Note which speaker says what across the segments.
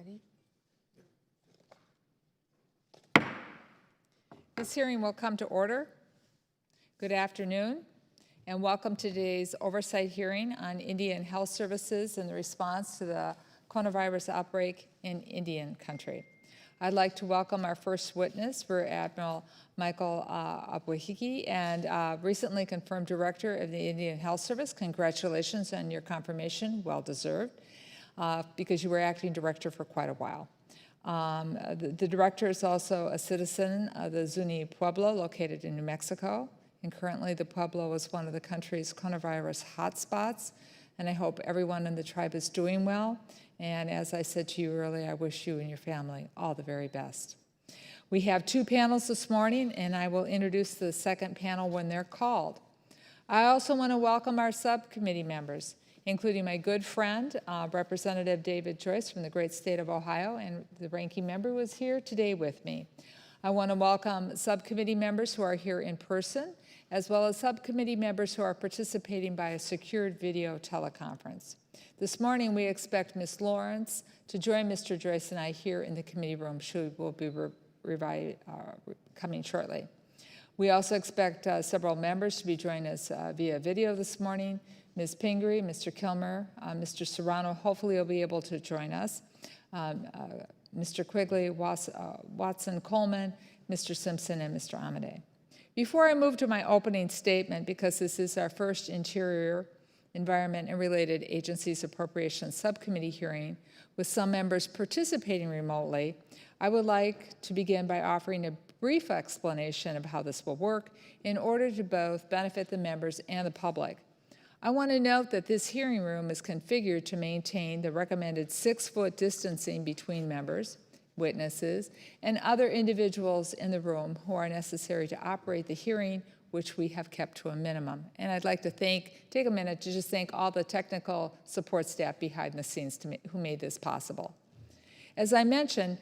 Speaker 1: Ready? This hearing will come to order. Good afternoon, and welcome to today's oversight hearing on Indian health services and the response to the coronavirus outbreak in Indian country. I'd like to welcome our first witness, Rear Admiral Michael Abuhiki, and recently confirmed Director of the Indian Health Service. Congratulations on your confirmation, well deserved, because you were acting director for quite a while. The director is also a citizen of the Zuni Pueblo located in New Mexico, and currently the Pueblo is one of the country's coronavirus hotspots, and I hope everyone in the tribe is doing well. And as I said to you earlier, I wish you and your family all the very best. We have two panels this morning, and I will introduce the second panel when they're called. I also want to welcome our subcommittee members, including my good friend, Representative David Joyce from the great state of Ohio, and the ranking member who is here today with me. I want to welcome subcommittee members who are here in person, as well as subcommittee members who are participating by a secured video teleconference. This morning, we expect Ms. Lawrence to join Mr. Joyce and I here in the committee room. She will be coming shortly. We also expect several members to be joining us via video this morning. Ms. Pingree, Mr. Kilmer, Mr. Serrano hopefully will be able to join us. Mr. Quigley, Watson Coleman, Mr. Simpson, and Mr. Amade. Before I move to my opening statement, because this is our first Interior, Environment, and Related Agencies Appropriations Subcommittee hearing, with some members participating remotely, I would like to begin by offering a brief explanation of how this will work in order to both benefit the members and the public. I want to note that this hearing room is configured to maintain the recommended 6-foot distancing between members, witnesses, and other individuals in the room who are necessary to operate the hearing, which we have kept to a minimum. And I'd like to take a minute to just thank all the technical support staff behind the scenes who made this possible. As I mentioned,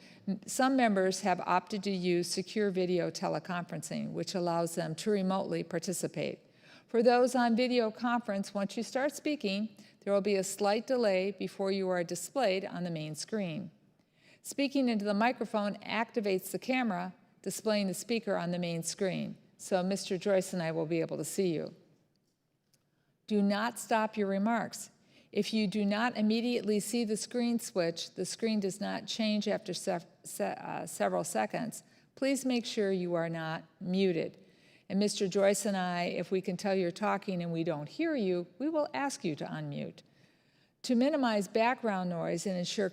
Speaker 1: some members have opted to use secure video teleconferencing, which allows them to remotely participate. For those on video conference, once you start speaking, there will be a slight delay before you are displayed on the main screen. Speaking into the microphone activates the camera, displaying the speaker on the main screen, so Mr. Joyce and I will be able to see you. Do not stop your remarks. If you do not immediately see the screen switch, the screen does not change after several seconds. Please make sure you are not muted. And Mr. Joyce and I, if we can tell you're talking and we don't hear you, we will ask you to unmute. To minimize background noise and ensure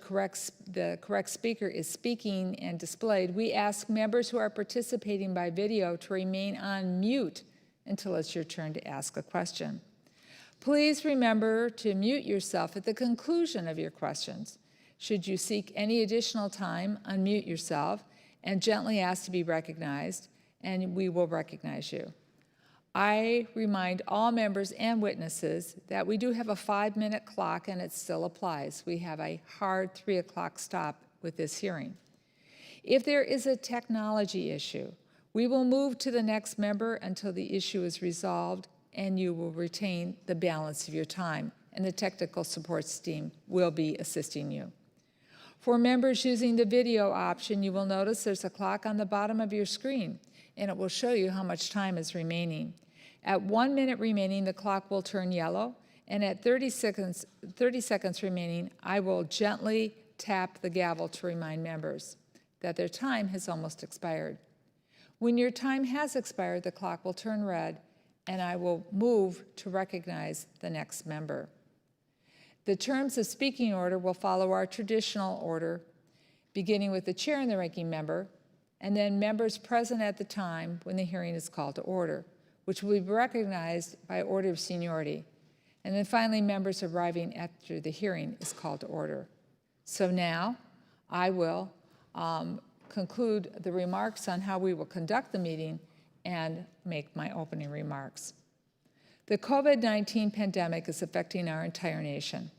Speaker 1: the correct speaker is speaking and displayed, we ask members who are participating by video to remain on mute until it's your turn to ask a question. Please remember to mute yourself at the conclusion of your questions. Should you seek any additional time, unmute yourself and gently ask to be recognized, and we will recognize you. I remind all members and witnesses that we do have a 5-minute clock and it still applies. We have a hard 3 o'clock stop with this hearing. If there is a technology issue, we will move to the next member until the issue is resolved, and you will retain the balance of your time, and the technical support team will be assisting you. For members using the video option, you will notice there's a clock on the bottom of your screen, and it will show you how much time is remaining. At 1 minute remaining, the clock will turn yellow, and at 30 seconds remaining, I will gently tap the gavel to remind members that their time has almost expired. When your time has expired, the clock will turn red, and I will move to recognize the next member. The terms of speaking order will follow our traditional order, beginning with the chair and the ranking member, and then members present at the time when the hearing is called to order, which will be recognized by order of seniority. And then finally, members arriving after the hearing is called to order. So now I will conclude the remarks on how we will conduct the meeting and make my opening remarks. The COVID-19 pandemic is affecting our entire nation.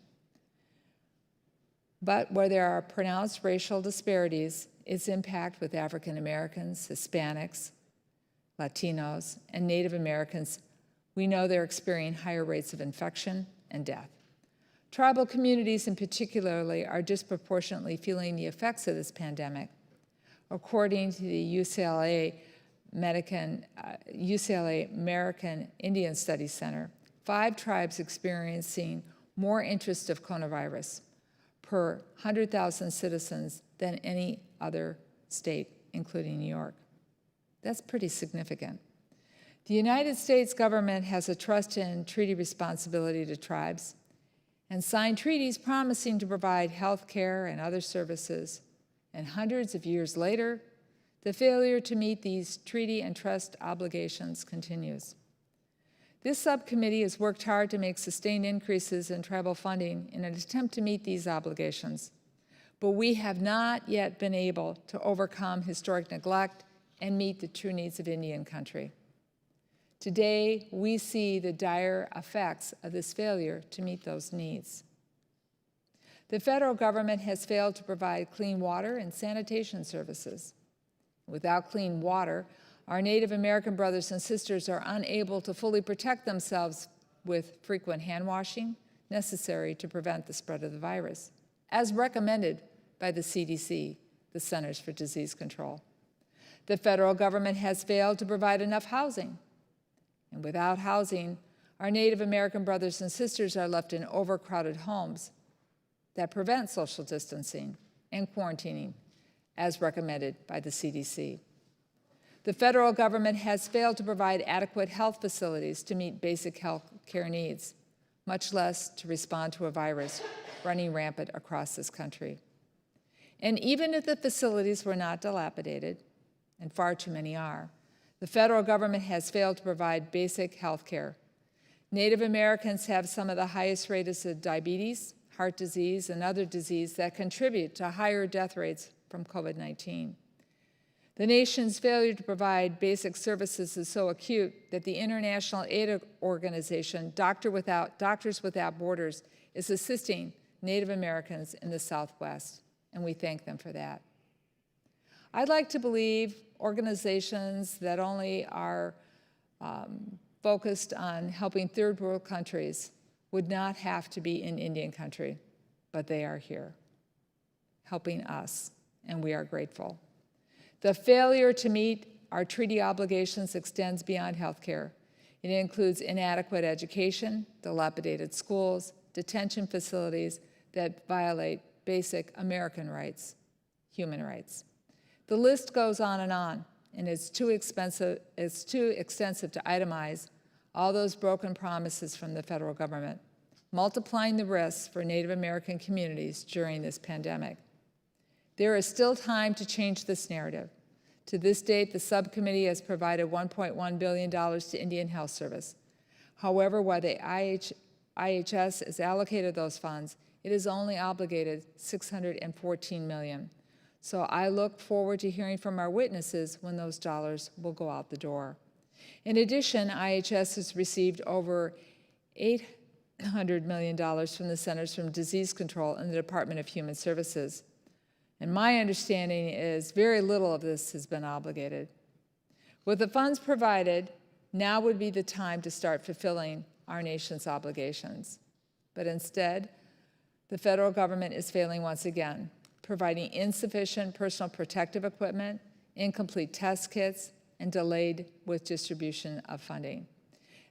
Speaker 1: But where there are pronounced racial disparities, its impact with African Americans, Hispanics, Latinos, and Native Americans, we know they're experiencing higher rates of infection and death. Tribal communities in particular are disproportionately feeling the effects of this pandemic. According to the UCLA American Indian Studies Center, 5 tribes experiencing more interest of coronavirus per 100,000 citizens than any other state, including New York. That's pretty significant. The United States government has a trust and treaty responsibility to tribes and signed treaties promising to provide health care and other services. And hundreds of years later, the failure to meet these treaty and trust obligations continues. This subcommittee has worked hard to make sustained increases in tribal funding in an attempt to meet these obligations, but we have not yet been able to overcome historic neglect and meet the true needs of Indian country. Today, we see the dire effects of this failure to meet those needs. The federal government has failed to provide clean water and sanitation services. Without clean water, our Native American brothers and sisters are unable to fully protect themselves with frequent hand washing necessary to prevent the spread of the virus, as recommended by the CDC, the Centers for Disease Control. The federal government has failed to provide enough housing. And without housing, our Native American brothers and sisters are left in overcrowded homes that prevent social distancing and quarantining, as recommended by the CDC. The federal government has failed to provide adequate health facilities to meet basic health care needs, much less to respond to a virus running rampant across this country. And even if the facilities were not dilapidated, and far too many are, the federal government has failed to provide basic health care. Native Americans have some of the highest rates of diabetes, heart disease, and other disease that contribute to higher death rates from COVID-19. The nation's failure to provide basic services is so acute that the international aid organization, Doctors Without Borders, is assisting Native Americans in the Southwest, and we thank them for that. I'd like to believe organizations that only are focused on helping third world countries would not have to be in Indian country, but they are here, helping us, and we are grateful. The failure to meet our treaty obligations extends beyond health care. It includes inadequate education, dilapidated schools, detention facilities that violate basic American rights, human rights. The list goes on, and it's too extensive to itemize all those broken promises from the federal government, multiplying the risks for Native American communities during this pandemic. There is still time to change this narrative. To this date, the subcommittee has provided $1.1 billion to Indian Health Service. However, while the IHS has allocated those funds, it has only obligated $614 million. So I look forward to hearing from our witnesses when those dollars will go out the door. In addition, IHS has received over $800 million from the Centers for Disease Control and the Department of Human Services. And my understanding is very little of this has been obligated. With the funds provided, now would be the time to start fulfilling our nation's obligations. But instead, the federal government is failing once again, providing insufficient personal protective equipment, incomplete test kits, and delayed with distribution of funding.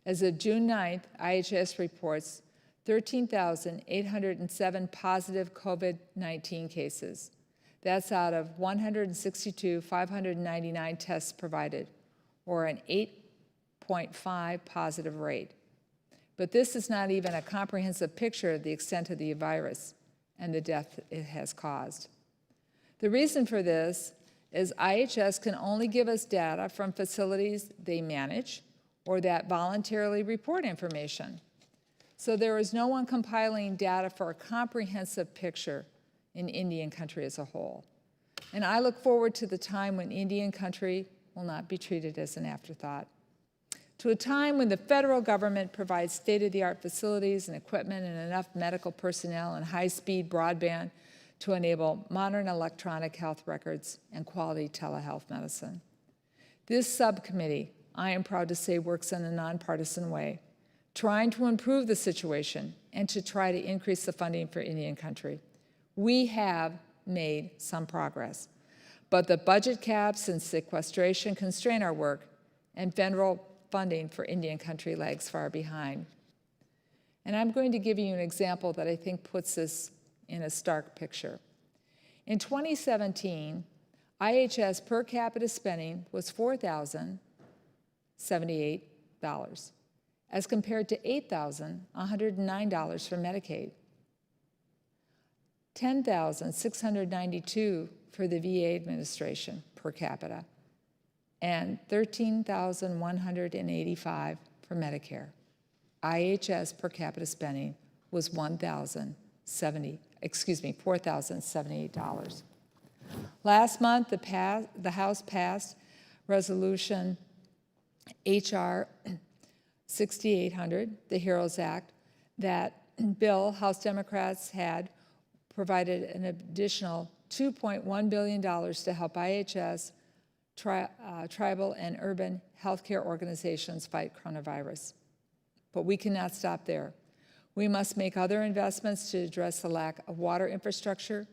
Speaker 1: As of June 9th, IHS reports 13,807 positive COVID-19 cases. That's out of 162,599 tests provided, or an 8.5 positive rate. But this is not even a comprehensive picture of the extent of the virus and the death it has caused. The reason for this is IHS can only give us data from facilities they manage or that voluntarily report information. So there is no one compiling data for a comprehensive picture in Indian country as a whole. And I look forward to the time when Indian country will not be treated as an afterthought, to a time when the federal government provides state-of-the-art facilities and equipment and enough medical personnel and high-speed broadband to enable modern electronic health records and quality telehealth medicine. This subcommittee, I am proud to say, works in a nonpartisan way trying to improve the situation and to try to increase the funding for Indian country. We have made some progress, but the budget caps and sequestration constrain our work, and federal funding for Indian country lags far behind. And I'm going to give you an example that I think puts this in a stark picture. In 2017, IHS per capita spending was $4,078, as compared to $8,109 for Medicaid, $10,692 for the VA administration per capita, and $13,185 for Medicare. IHS per capita spending was $4,078. Last month, the House passed Resolution H.R. 6800, the HEROES Act. That bill, House Democrats had provided an additional $2.1 billion to help IHS, tribal and urban healthcare organizations fight coronavirus. But we cannot stop there. We must make other investments to address the lack of water infrastructure,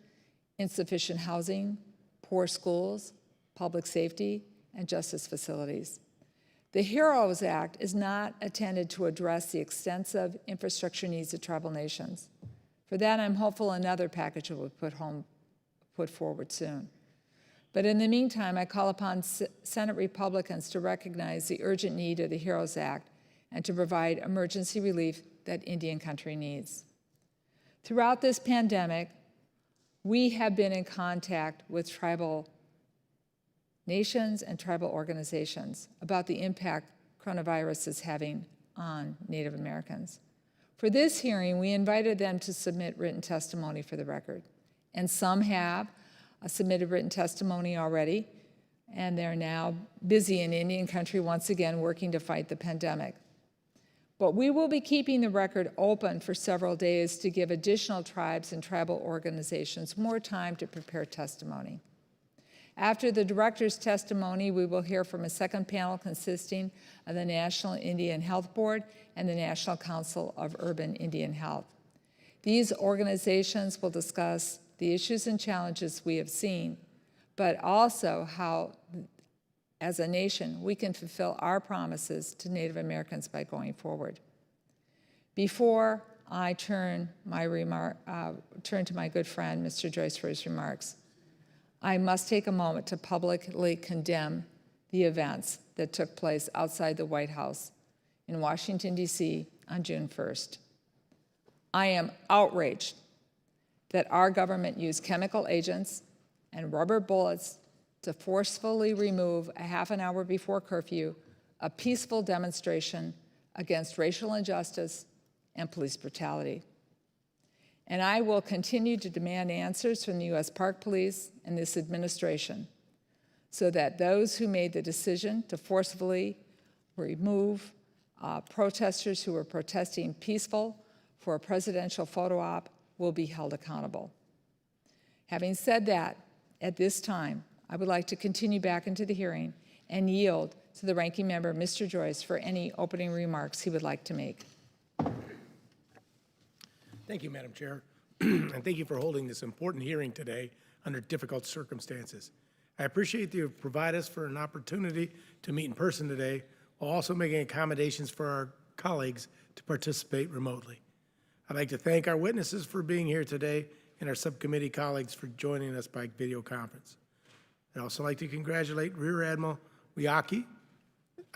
Speaker 1: insufficient housing, poor schools, public safety, and justice facilities. The HEROES Act is not intended to address the extensive infrastructure needs of tribal nations. For that, I'm hopeful another package will be put forward soon. But in the meantime, I call upon Senate Republicans to recognize the urgent need of the HEROES Act and to provide emergency relief that Indian country needs. Throughout this pandemic, we have been in contact with tribal nations and tribal organizations about the impact coronavirus is having on Native Americans. For this hearing, we invited them to submit written testimony for the record. And some have submitted written testimony already, and they're now busy in Indian country once again working to fight the pandemic. But we will be keeping the record open for several days to give additional tribes and tribal organizations more time to prepare testimony. After the director's testimony, we will hear from a second panel consisting of the National Indian Health Board and the National Council of Urban Indian Health. These organizations will discuss the issues and challenges we have seen, but also how, as a nation, we can fulfill our promises to Native Americans by going forward. Before I turn to my good friend, Mr. Joyce, for his remarks, I must take a moment to publicly condemn the events that took place outside the White House in Washington, D.C. on June 1st. I am outraged that our government used chemical agents and rubber bullets to forcefully remove a half an hour before curfew a peaceful demonstration against racial injustice and police brutality. And I will continue to demand answers from the U.S. Park Police and this administration so that those who made the decision to forcefully remove protesters who were protesting peaceful for a presidential photo op will be held accountable. Having said that, at this time, I would like to continue back into the hearing and yield to the ranking member, Mr. Joyce, for any opening remarks he would like to make.
Speaker 2: Thank you, Madam Chair, and thank you for holding this important hearing today under difficult circumstances. I appreciate that you have provided us for an opportunity to meet in person today, while also making accommodations for our colleagues to participate remotely. I'd like to thank our witnesses for being here today and our subcommittee colleagues for joining us by video conference. I'd also like to congratulate Rear Admiral Abuhiki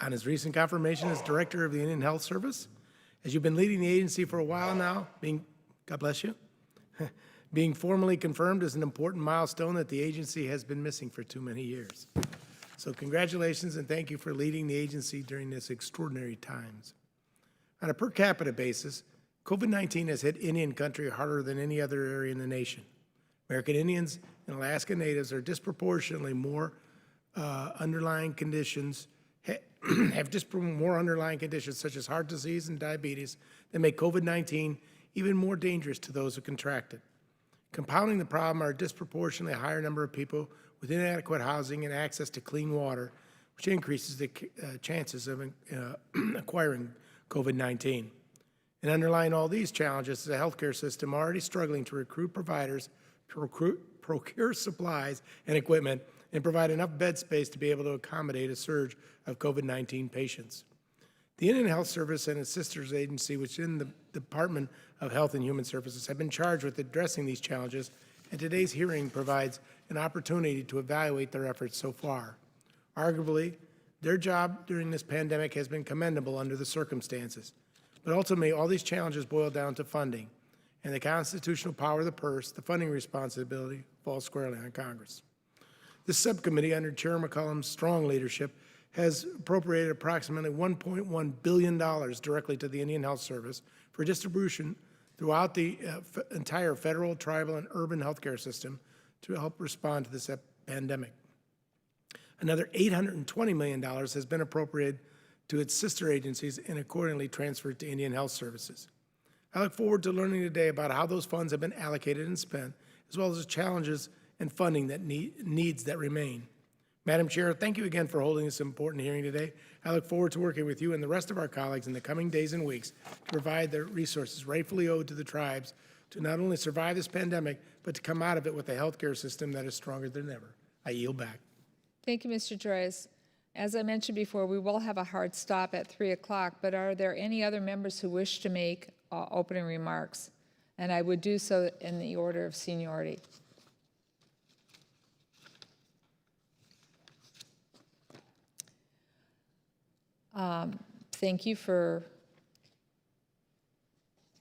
Speaker 2: on his recent confirmation as Director of the Indian Health Service. As you've been leading the agency for a while now, God bless you, being formally confirmed is an important milestone that the agency has been missing for too many years. So congratulations and thank you for leading the agency during this extraordinary times. On a per capita basis, COVID-19 has hit Indian country harder than any other area in the nation. American Indians and Alaska Natives are disproportionately more underlying conditions, have more underlying conditions such as heart disease and diabetes that make COVID-19 even more dangerous to those who contract it. Compounding the problem are a disproportionately higher number of people with inadequate housing and access to clean water, which increases the chances of acquiring COVID-19. And underlying all these challenges is a healthcare system already struggling to recruit providers, procure supplies and equipment, and provide enough bed space to be able to accommodate a surge of COVID-19 patients. The Indian Health Service and its sisters agency, which is in the Department of Health and Human Services, have been charged with addressing these challenges, and today's hearing provides an opportunity to evaluate their efforts so far. Arguably, their job during this pandemic has been commendable under the circumstances. But ultimately, all these challenges boil down to funding, and the constitutional power of the purse, the funding responsibility, falls squarely on Congress. This subcommittee, under Chair McCollum's strong leadership, has appropriated approximately $1.1 billion directly to the Indian Health Service for distribution throughout the entire federal, tribal, and urban healthcare system to help respond to this pandemic. Another $820 million has been appropriated to its sister agencies and accordingly transferred to Indian Health Services. I look forward to learning today about how those funds have been allocated and spent, as well as the challenges and funding that needs that remain. Madam Chair, thank you again for holding this important hearing today. I look forward to working with you and the rest of our colleagues in the coming days and weeks to provide the resources rightfully owed to the tribes to not only survive this pandemic, but to come out of it with a healthcare system that is stronger than ever. I yield back.
Speaker 1: Thank you, Mr. Joyce. As I mentioned before, we will have a hard stop at 3 o'clock, but are there any other members who wish to make opening remarks? And I would do so in the order of seniority. Thank you for,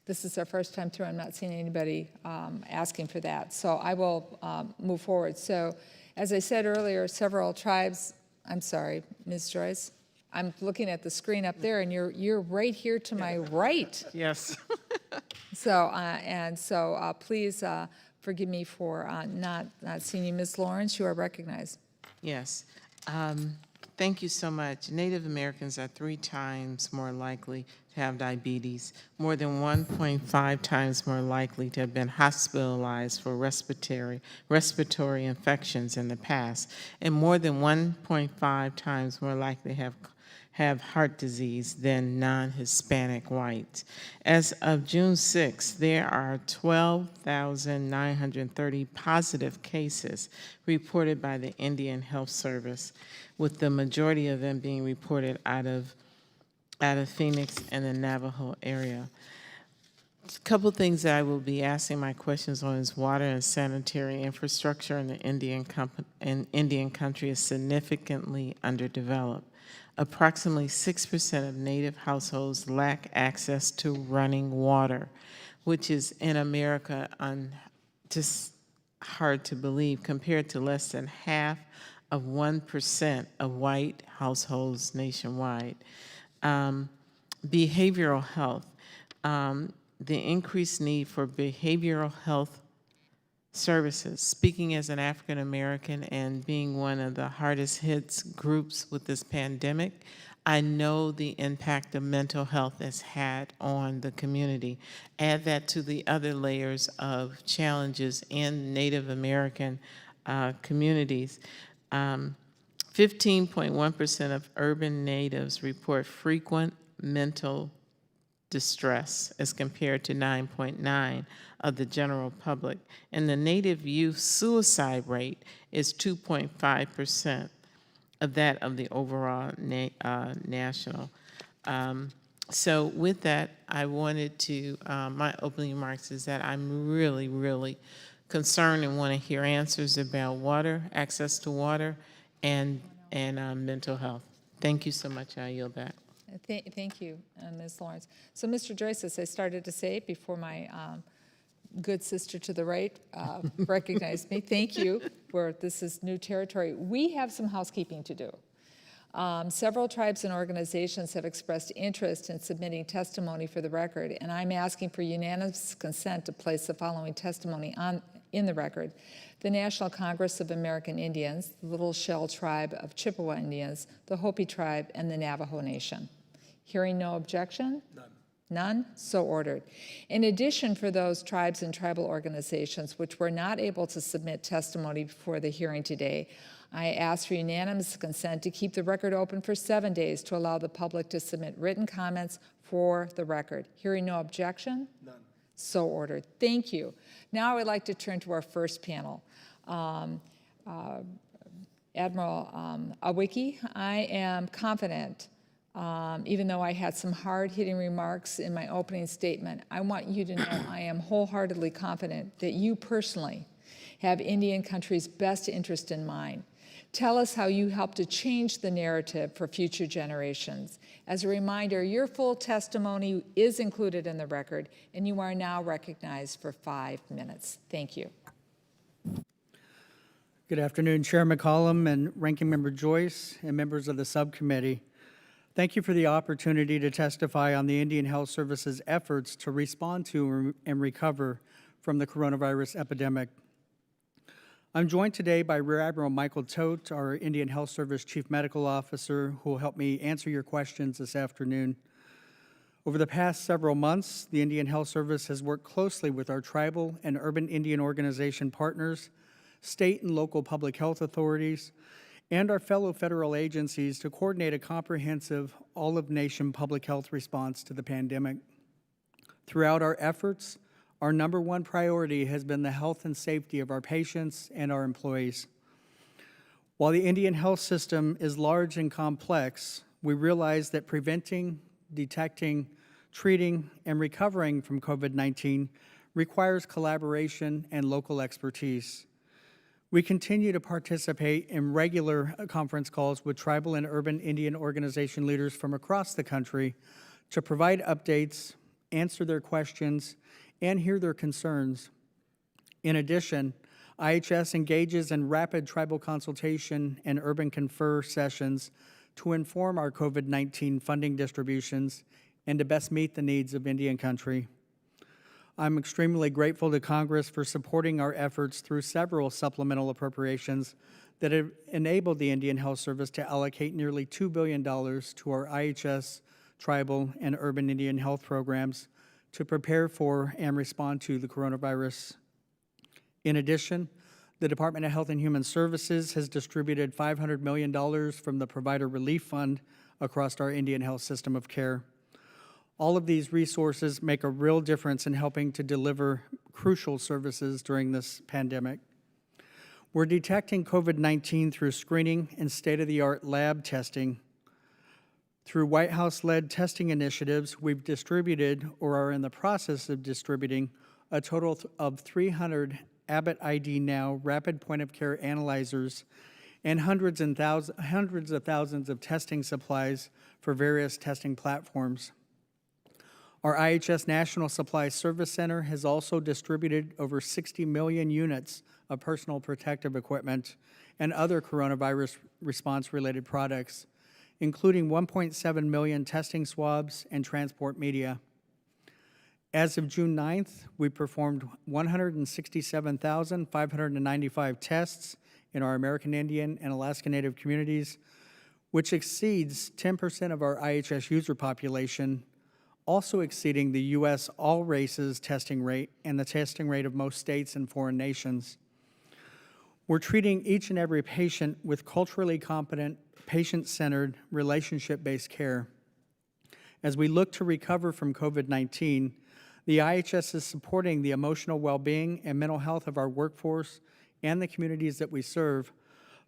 Speaker 1: this is our first time through. I'm not seeing anybody asking for that. So I will move forward. So as I said earlier, several tribes, I'm sorry, Ms. Joyce, I'm looking at the screen up there and you're right here to my right.
Speaker 3: Yes.
Speaker 1: So please forgive me for not seeing you. Ms. Lawrence, you are recognized.
Speaker 3: Yes. Thank you so much. Native Americans are 3 times more likely to have diabetes, more than 1.5 times more likely to have been hospitalized for respiratory infections in the past, and more than 1.5 times more likely to have heart disease than non-Hispanic whites. As of June 6th, there are 12,930 positive cases reported by the Indian Health Service, with the majority of them being reported out of Phoenix and the Navajo area. A couple things that I will be asking my questions on is water and sanitary infrastructure in the Indian country is significantly underdeveloped. Approximately 6% of Native households lack access to running water, which is in America just hard to believe, compared to less than half of 1% of white households nationwide. Behavioral health, the increased need for behavioral health services. Speaking as an African American and being one of the hardest hit groups with this pandemic, I know the impact of mental health has had on the community. Add that to the other layers of challenges in Native American communities. 15.1% of urban natives report frequent mental distress as compared to 9.9% of the general public. And the Native youth suicide rate is 2.5% of that of the overall national. So with that, I wanted to, my opening remarks is that I'm really, really concerned and want to hear answers about water, access to water, and mental health. Thank you so much. I yield back.
Speaker 1: Thank you, Ms. Lawrence. So, Mr. Joyce, as I started to say before my good sister to the right recognized me, thank you for this is new territory. We have some housekeeping to do. Several tribes and organizations have expressed interest in submitting testimony for the record, and I'm asking for unanimous consent to place the following testimony in the record. The National Congress of American Indians, the Little Shell Tribe of Chippewa Indians, the Hopi Tribe, and the Navajo Nation. Hearing no objection?
Speaker 2: None.
Speaker 1: None? So ordered. In addition, for those tribes and tribal organizations which were not able to submit testimony before the hearing today, I ask for unanimous consent to keep the record open for 7 days to allow the public to submit written comments for the record. Hearing no objection? None. So ordered. Thank you. Now I would like to turn to our first panel. Admiral Abuhiki, I am confident, even though I had some hard-hitting remarks in my opening statement, I want you to know I am wholeheartedly confident that you personally have Indian country's best interest in mind. Tell us how you help to change the narrative for future generations. As a reminder, your full testimony is included in the record, and you are now recognized for 5 minutes. Thank you.
Speaker 4: Good afternoon, Chair McCollum and Ranking Member Joyce and members of the subcommittee. Thank you for the opportunity to testify on the Indian Health Service's efforts to respond to and recover from the coronavirus epidemic. I'm joined today by Rear Admiral Michael Tote, our Indian Health Service Chief Medical Officer, who will help me answer your questions this afternoon. Over the past several months, the Indian Health Service has worked closely with our tribal and urban Indian organization partners, state and local public health authorities, and our fellow federal agencies to coordinate a comprehensive, all-of-nation public health response to the pandemic. Throughout our efforts, our number one priority has been the health and safety of our patients and our employees. While the Indian health system is large and complex, we realize that preventing, detecting, treating, and recovering from COVID-19 requires collaboration and local expertise. We continue to participate in regular conference calls with tribal and urban Indian organization leaders from across the country to provide updates, answer their questions, and hear their concerns. In addition, IHS engages in rapid tribal consultation and urban confer sessions to inform our COVID-19 funding distributions and to best meet the needs of Indian country. I'm extremely grateful to Congress for supporting our efforts through several supplemental appropriations that have enabled the Indian Health Service to allocate nearly $2 billion to our IHS, tribal, and urban Indian health programs to prepare for and respond to the coronavirus. In addition, the Department of Health and Human Services has distributed $500 million from the Provider Relief Fund across our Indian health system of care. All of these resources make a real difference in helping to deliver crucial services during this pandemic. We're detecting COVID-19 through screening and state-of-the-art lab testing. Through White House-led testing initiatives, we've distributed or are in the process of distributing a total of 300 Abbott ID Now rapid point-of-care analyzers and hundreds of thousands of testing supplies for various testing platforms. Our IHS National Supply Service Center has also distributed over 60 million units of personal protective equipment and other coronavirus response-related products, including 1.7 million testing swabs and transport media. As of June 9th, we performed 167,595 tests in our American Indian and Alaska Native communities, which exceeds 10% of our IHS user population, also exceeding the U.S. all-races testing rate and the testing rate of most states and foreign nations. We're treating each and every patient with culturally competent, patient-centered, relationship-based care. As we look to recover from COVID-19, the IHS is supporting the emotional well-being and mental health of our workforce and the communities that we serve,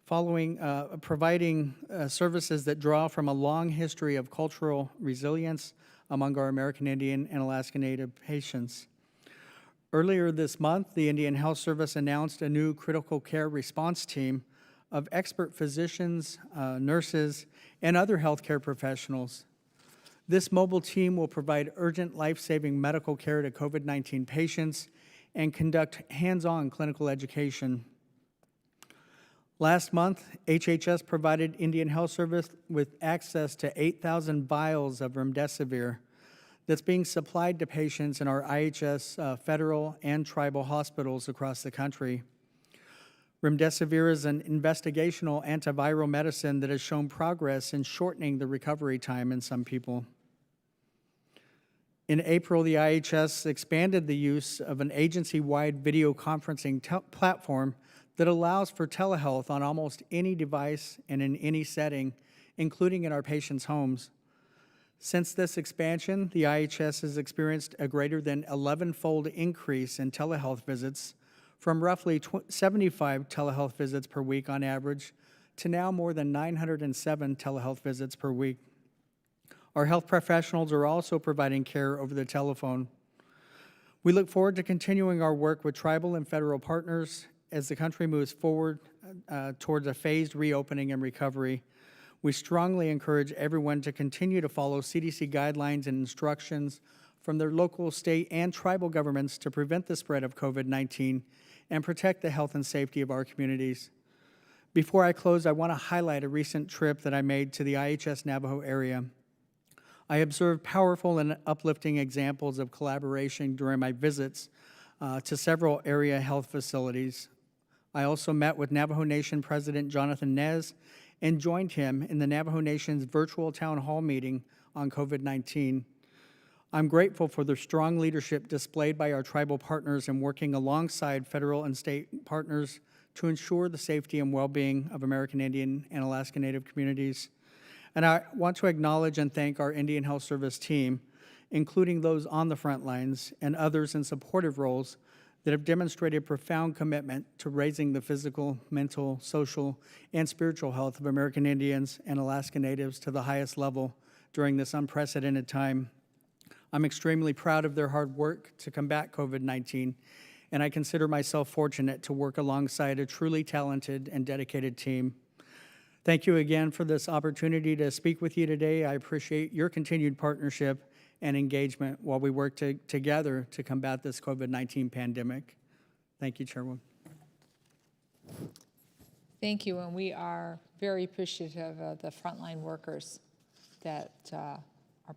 Speaker 4: providing services that draw from a long history of cultural resilience among our American Indian and Alaska Native patients. Earlier this month, the Indian Health Service announced a new critical care response team of expert physicians, nurses, and other healthcare professionals. This mobile team will provide urgent life-saving medical care to COVID-19 patients and conduct hands-on clinical education. Last month, HHS provided Indian Health Service with access to 8,000 vials of remdesivir that's being supplied to patients in our IHS federal and tribal hospitals across the country. Remdesivir is an investigational antiviral medicine that has shown progress in shortening the recovery time in some people. In April, the IHS expanded the use of an agency-wide video conferencing platform that allows for telehealth on almost any device and in any setting, including in our patients' homes. Since this expansion, the IHS has experienced a greater than 11-fold increase in telehealth visits from roughly 75 telehealth visits per week on average to now more than 907 telehealth visits per week. Our health professionals are also providing care over the telephone. We look forward to continuing our work with tribal and federal partners as the country moves forward towards a phased reopening and recovery. We strongly encourage everyone to continue to follow CDC guidelines and instructions from their local, state, and tribal governments to prevent the spread of COVID-19 and protect the health and safety of our communities. Before I close, I want to highlight a recent trip that I made to the IHS Navajo area. I observed powerful and uplifting examples of collaboration during my visits to several area health facilities. I also met with Navajo Nation President Jonathan Nez and joined him in the Navajo Nation's virtual town hall meeting on COVID-19. I'm grateful for the strong leadership displayed by our tribal partners in working alongside federal and state partners to ensure the safety and well-being of American Indian and Alaska Native communities. And I want to acknowledge and thank our Indian Health Service team, including those on the front lines and others in supportive roles that have demonstrated profound commitment to raising the physical, mental, social, and spiritual health of American Indians and Alaska Natives to the highest level during this unprecedented time. I'm extremely proud of their hard work to combat COVID-19, and I consider myself fortunate to work alongside a truly talented and dedicated team. Thank you again for this opportunity to speak with you today. I appreciate your continued partnership and engagement while we work together to combat this COVID-19 pandemic. Thank you, Chairwoman.
Speaker 1: Thank you, and we are very appreciative of the frontline workers that are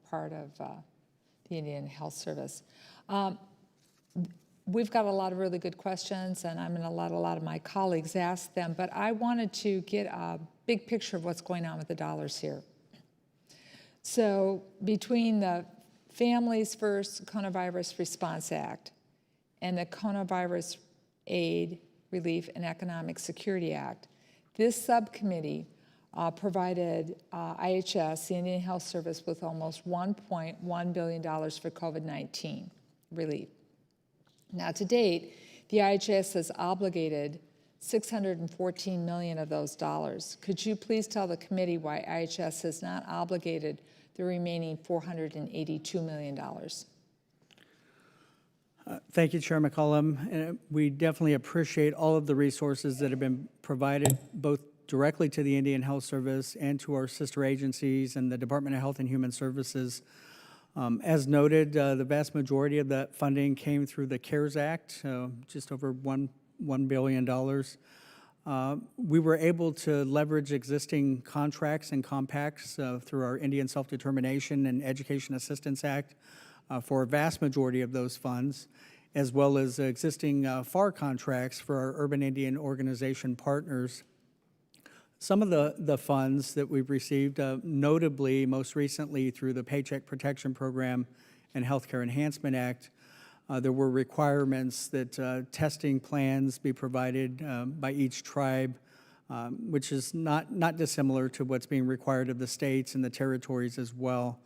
Speaker 1: part of the Indian Health Service. We've got a lot of really good questions, and I'm going to let a lot of my colleagues ask them, but I wanted to get a big picture of what's going on with the dollars here. So between the Families First Coronavirus Response Act and the Coronavirus Aid, Relief, and Economic Security Act, this subcommittee provided IHS, the Indian Health Service, with almost $1.1 billion for COVID-19 relief. Now, to date, the IHS has obligated $614 million of those dollars. Could you please tell the committee why IHS has not obligated the remaining $482 million?
Speaker 4: Thank you, Chair McCollum. We definitely appreciate all of the resources that have been provided, both directly to the Indian Health Service and to our sister agencies and the Department of Health and Human Services. As noted, the vast majority of that funding came through the CARES Act, just over $1 billion. We were able to leverage existing contracts and compacts through our Indian Self-Determination and Education Assistance Act for a vast majority of those funds, as well as existing FAR contracts for our urban Indian organization partners. Some of the funds that we've received, notably most recently through the Paycheck Protection Program and Healthcare Enhancement Act, there were requirements that testing plans be provided by each tribe, which is not dissimilar to what's being required of the states and the territories as well.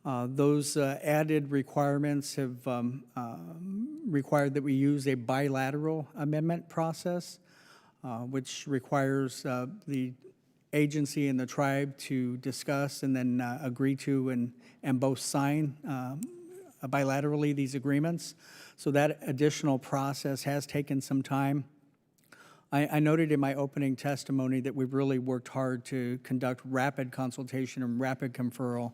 Speaker 4: Those added requirements have required that we use a bilateral amendment process, which requires the agency and the tribe to discuss and then agree to and both sign bilaterally these agreements. So that additional process has taken some time. I noted in my opening testimony that we've really worked hard to conduct rapid consultation and rapid conferral,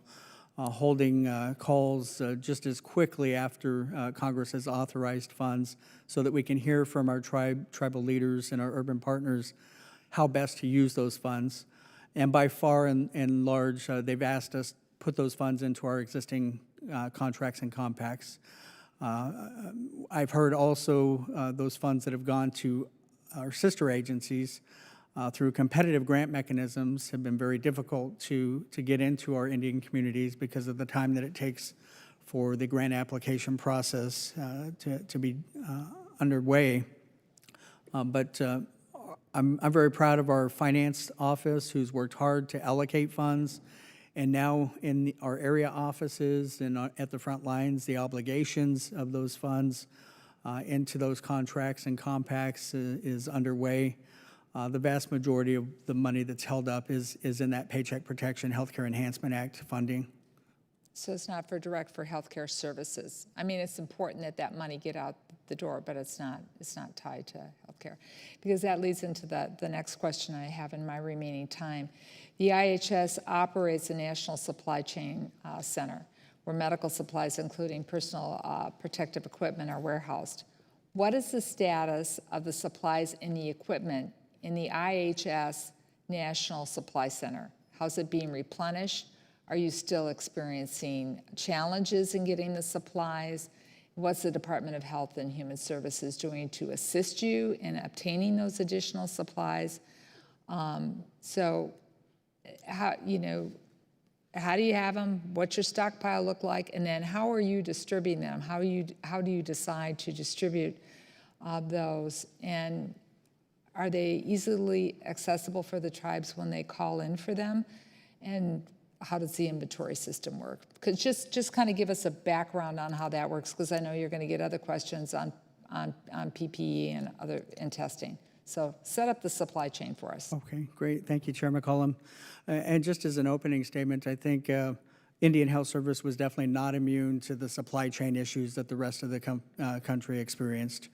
Speaker 4: holding calls just as quickly after Congress has authorized funds so that we can hear from our tribal leaders and our urban partners how best to use those funds. And by far and large, they've asked us to put those funds into our existing contracts and compacts. I've heard also those funds that have gone to our sister agencies through competitive grant mechanisms have been very difficult to get into our Indian communities because of the time that it takes for the grant application process to be underway. But I'm very proud of our finance office, who's worked hard to allocate funds, and now in our area offices and at the front lines, the obligations of those funds into those contracts and compacts is underway. The vast majority of the money that's held up is in that Paycheck Protection Healthcare Enhancement Act funding.
Speaker 1: So it's not for healthcare services. I mean, it's important that that money get out the door, but it's not tied to healthcare. Because that leads into the next question I have in my remaining time. The IHS operates a national supply chain center where medical supplies, including personal protective equipment, are warehoused. What is the status of the supplies and the equipment in the IHS National Supply Center? How's it being replenished? Are you still experiencing challenges in getting the supplies? What's the Department of Health and Human Services doing to assist you in obtaining those additional supplies? So how do you have them? What's your stockpile look like? And then how are you distributing them? How do you decide to distribute those? And are they easily accessible for the tribes when they call in for them? And how does the inventory system work? Because just kind of give us a background on how that works, because I know you're going to get other questions on PPE and testing. So set up the supply chain for us.
Speaker 4: Okay, great. Thank you, Chair McCollum. And just as an opening statement, I think Indian Health Service was definitely not immune to the supply chain issues that the rest of the country experienced.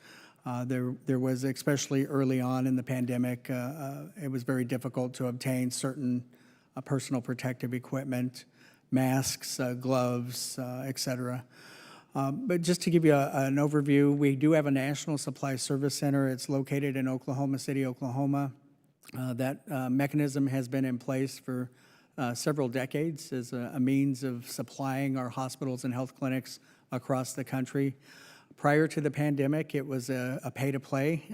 Speaker 4: There was, especially early on in the pandemic, it was very difficult to obtain certain personal protective equipment, masks, gloves, et cetera. But just to give you an overview, we do have a National Supply Service Center. It's located in Oklahoma City, Oklahoma. That mechanism has been in place for several decades as a means of supplying our hospitals and health clinics across the country. Prior to the pandemic, it was a pay-to-play.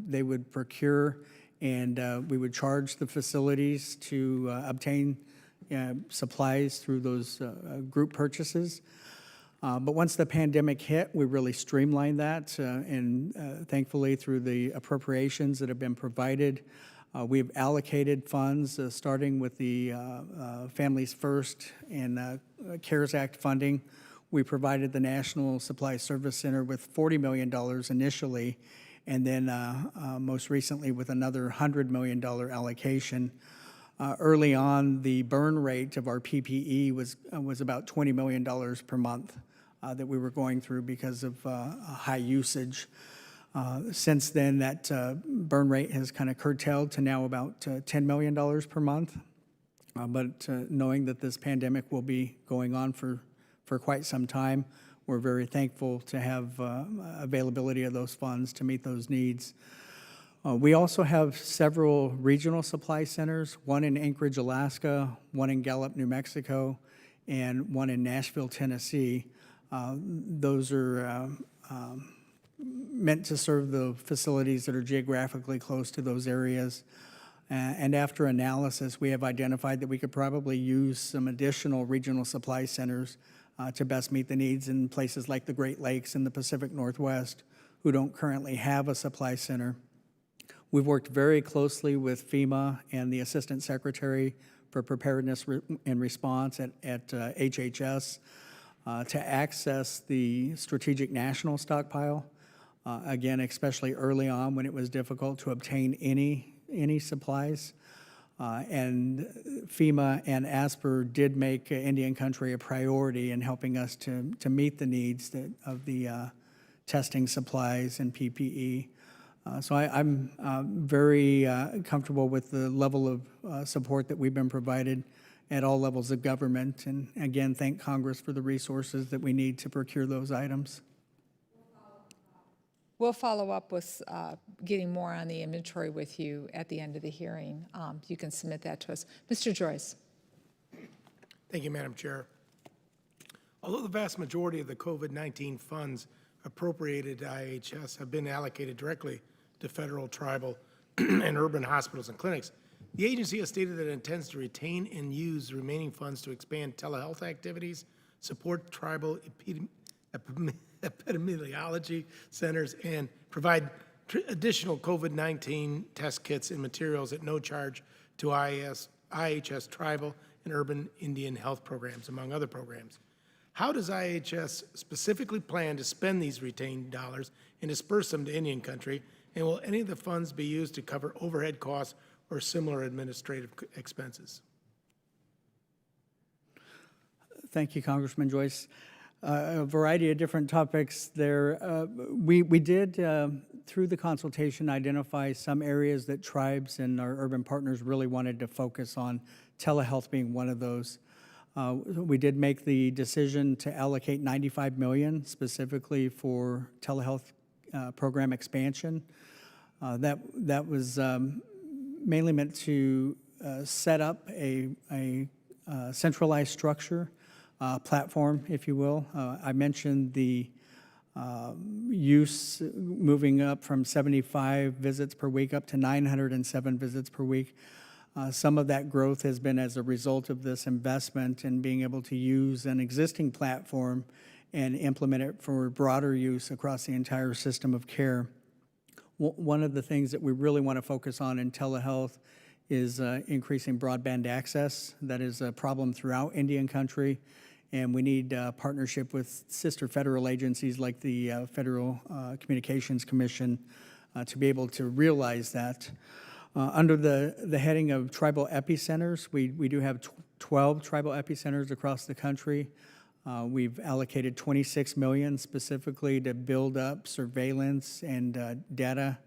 Speaker 4: They would procure and we would charge the facilities to obtain supplies through those group purchases. But once the pandemic hit, we really streamlined that, and thankfully through the appropriations that have been provided, we've allocated funds, starting with the Families First and CARES Act funding. We provided the National Supply Service Center with $40 million initially, and then most recently with another $100 million allocation. Early on, the burn rate of our PPE was about $20 million per month that we were going through because of high usage. Since then, that burn rate has kind of curtailed to now about $10 million per month. But knowing that this pandemic will be going on for quite some time, we're very thankful to have availability of those funds to meet those needs. We also have several regional supply centers, one in Anchorage, Alaska, one in Gallup, New Mexico, and one in Nashville, Tennessee. Those are meant to serve the facilities that are geographically close to those areas. And after analysis, we have identified that we could probably use some additional regional supply centers to best meet the needs in places like the Great Lakes and the Pacific Northwest, who don't currently have a supply center. We've worked very closely with FEMA and the Assistant Secretary for Preparedness and Response at HHS to access the Strategic National Stockpile. Again, especially early on when it was difficult to obtain any supplies. And FEMA and ASPR did make Indian Country a priority in helping us to meet the needs of the testing supplies and PPE. So I'm very comfortable with the level of support that we've been provided at all levels of government. And again, thank Congress for the resources that we need to procure those items.
Speaker 1: We'll follow up with getting more on the inventory with you at the end of the hearing. You can submit that to us. Mr. Joyce.
Speaker 2: Thank you, Madam Chair. Although the vast majority of the COVID-19 funds appropriated to IHS have been allocated directly to federal, tribal, and urban hospitals and clinics, the agency has stated that it intends to retain and use the remaining funds to expand telehealth activities, support tribal epidemiology centers, and provide additional COVID-19 test kits and materials at no charge to IHS tribal and urban Indian health programs, among other programs. How does IHS specifically plan to spend these retained dollars and disperse them to Indian country? And will any of the funds be used to cover overhead costs or similar administrative expenses?
Speaker 4: Thank you, Congressman Joyce. A variety of different topics there. We did, through the consultation, identify some areas that tribes and our urban partners really wanted to focus on, telehealth being one of those. We did make the decision to allocate $95 million specifically for telehealth program expansion. That was mainly meant to set up a centralized structure, platform, if you will. I mentioned the use moving up from 75 visits per week up to 907 visits per week. Some of that growth has been as a result of this investment in being able to use an existing platform and implement it for broader use across the entire system of care. One of the things that we really want to focus on in telehealth is increasing broadband access. That is a problem throughout Indian country, and we need partnership with sister federal agencies like the Federal Communications Commission to be able to realize that. Under the heading of tribal epicenters, we do have 12 tribal epicenters across the country. We've allocated $26 million specifically to build up surveillance and data